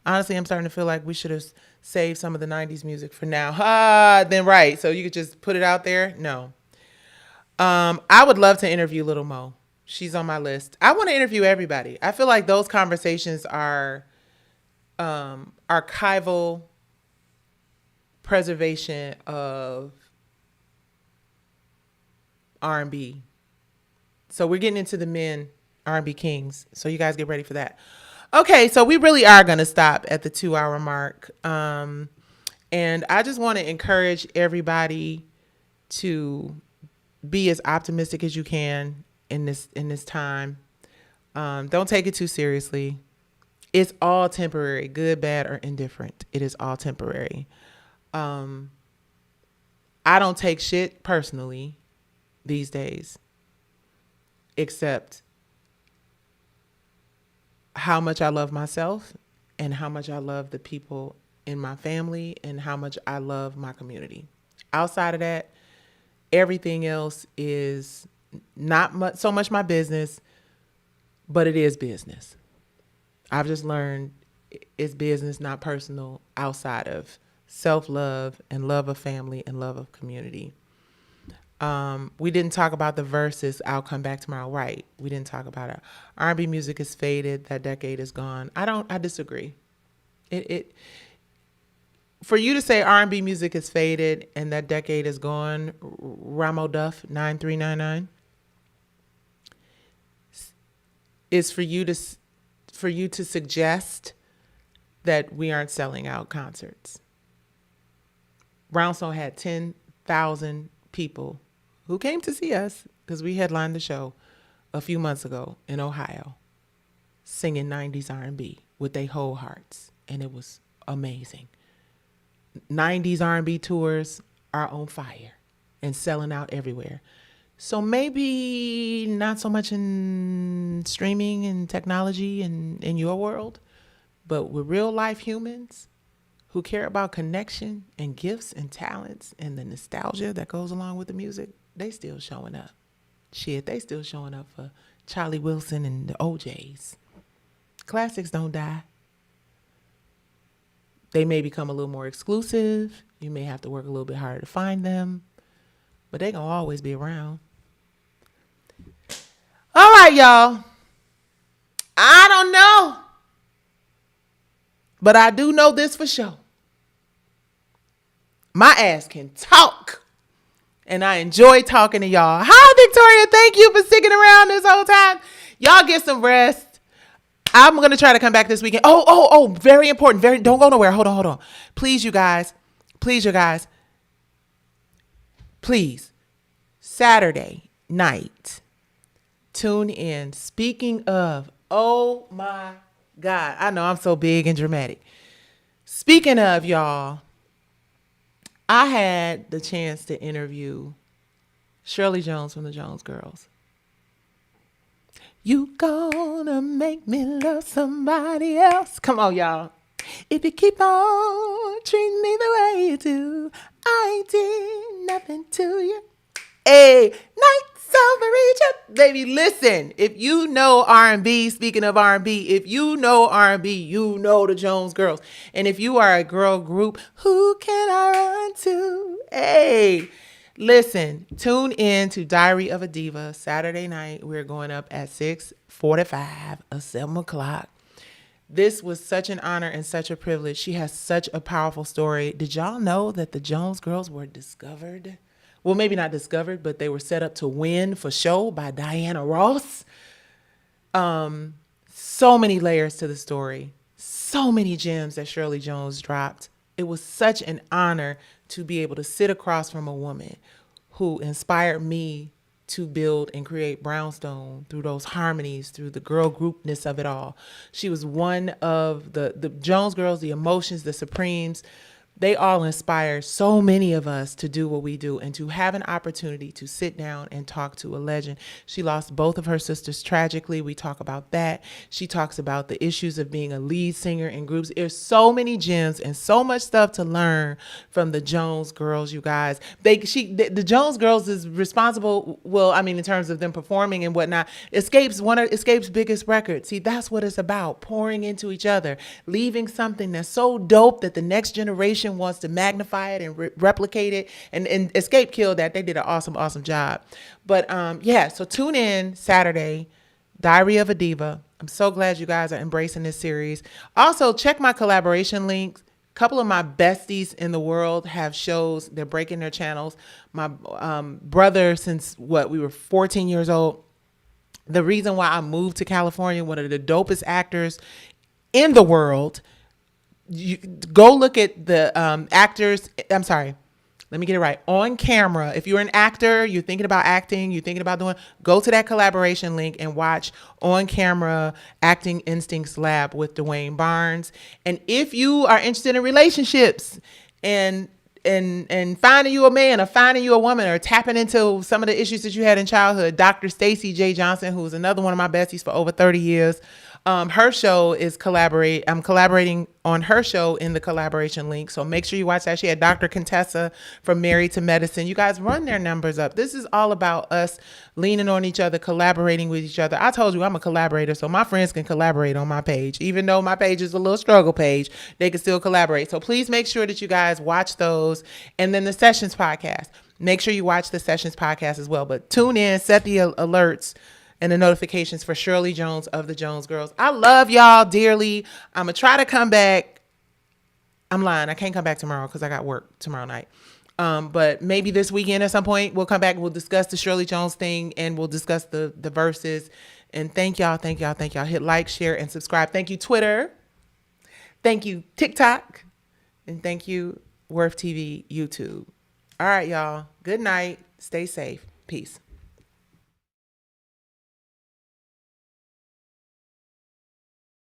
Honestly, I'm starting to feel like we should have saved some of the 90s music for now. Then right. So you could just put it out there. No. I would love to interview Little Mo. She's on my list. I want to interview everybody. I feel like those conversations are archival preservation of R&B. So we're getting into the men R&B kings. So you guys get ready for that. Okay, so we really are going to stop at the 2-hour mark. And I just want to encourage everybody to be as optimistic as you can in this time. Don't take it too seriously. It's all temporary, good, bad, or indifferent. It is all temporary. I don't take shit personally these days, except how much I love myself and how much I love the people in my family and how much I love my community. Outside of that, everything else is not so much my business, but it is business. I've just learned it's business, not personal, outside of self-love and love of family and love of community. We didn't talk about the verses. I'll come back tomorrow. Right. We didn't talk about it. R&B music is faded. That decade is gone. I disagree. For you to say R&B music is faded and that decade is gone, Ramo Duff 9399, is for you to suggest that we aren't selling out concerts. Brownstone had 10,000 people who came to see us because we headlined the show a few months ago in Ohio, singing 90s R&B with their whole hearts, and it was amazing. 90s R&B tours are on fire and selling out everywhere. So maybe not so much in streaming and technology and in your world, but with real life humans who care about connection and gifts and talents and the nostalgia that goes along with the music, they still showing up. Shit, they still showing up for Charlie Wilson and the OJs. Classics don't die. They may become a little more exclusive. You may have to work a little bit harder to find them, but they gonna always be around. All right, y'all. I don't know, but I do know this for sure. My ass can talk, and I enjoy talking to y'all. Hi, Victoria. Thank you for sticking around this whole time. Y'all get some rest. I'm going to try to come back this weekend. Oh, very important. Don't go nowhere. Hold on. Please, you guys. Please. Saturday night. Tune in. Speaking of, oh my God. I know I'm so big and dramatic. Speaking of, y'all, I had the chance to interview Shirley Jones from the Jones Girls. You gonna make me love somebody else. Come on, y'all. If you keep on treating me the way you do, I ain't did nothing to you. Hey, nights overreaching. Baby, listen. If you know R&B, speaking of R&B, if you know R&B, you know the Jones Girls. And if you are a girl group, who can I run to? Hey, listen, tune in to Diary of a Diva Saturday night. We're going up at 6:45 or 7 o'clock. This was such an honor and such a privilege. She has such a powerful story. Did y'all know that the Jones Girls were discovered? Well, maybe not discovered, but they were set up to win for show by Diana Ross. So many layers to the story. So many gems that Shirley Jones dropped. It was such an honor to be able to sit across from a woman who inspired me to build and create Brownstone through those harmonies, through the girl groupness of it all. She was one of the Jones Girls, the Emotions, the Supremes. They all inspire so many of us to do what we do and to have an opportunity to sit down and talk to a legend. She lost both of her sisters tragically. We talk about that. She talks about the issues of being a lead singer in groups. There's so many gems and so much stuff to learn from the Jones Girls, you guys. The Jones Girls is responsible, well, I mean, in terms of them performing and whatnot, Escape's biggest record. See, that's what it's about, pouring into each other, leaving something that's so dope that the next generation wants to magnify it and replicate it. And Escape killed that. They did an awesome job. But so tune in Saturday, Diary of a Diva I'm so glad you guys are embracing this series. Also, check my collaboration links. A couple of my besties in the world have shows. They're breaking their channels. My brother, since what, we were 14 years old. The reason why I moved to California, one of the dopest actors in the world. You go look at the actors. I'm sorry. Let me get it right. On camera, if you're an actor, you're thinking about acting, you're thinking about doing, go to that collaboration link and watch On Camera Acting Instincts Lab with Dwayne Barnes. And if you are interested in relationships and finding you a man or finding you a woman or tapping into some of the issues that you had in childhood, Dr. Stacy J. Johnson, who's another one of my besties for over 30 years, her show is I'm collaborating on her show in the collaboration link. So make sure you watch that. She had Dr. Contessa from Married to Medicine. You guys run their numbers up. This is all about us leaning on each other, collaborating with each other. I told you I'm a collaborator, so my friends can collaborate on my page. Even though my page is a little struggle page, they can still collaborate. So please make sure that you guys watch those. And then the Sessions podcast. Make sure you watch the Sessions podcast as well. But tune in, set the alerts and the notifications for Shirley Jones of the Jones Girls. I love y'all dearly. I'm going to try to come back. I'm lying. I can't come back tomorrow because I got work tomorrow night. But maybe this weekend at some point, we'll come back. We'll discuss the Shirley Jones thing and we'll discuss the verses. And thank y'all. Hit like, share, and subscribe. Thank you, Twitter. Thank you, TikTok. And thank you, Worth TV, YouTube. All right, y'all. Good night. Stay safe. Peace.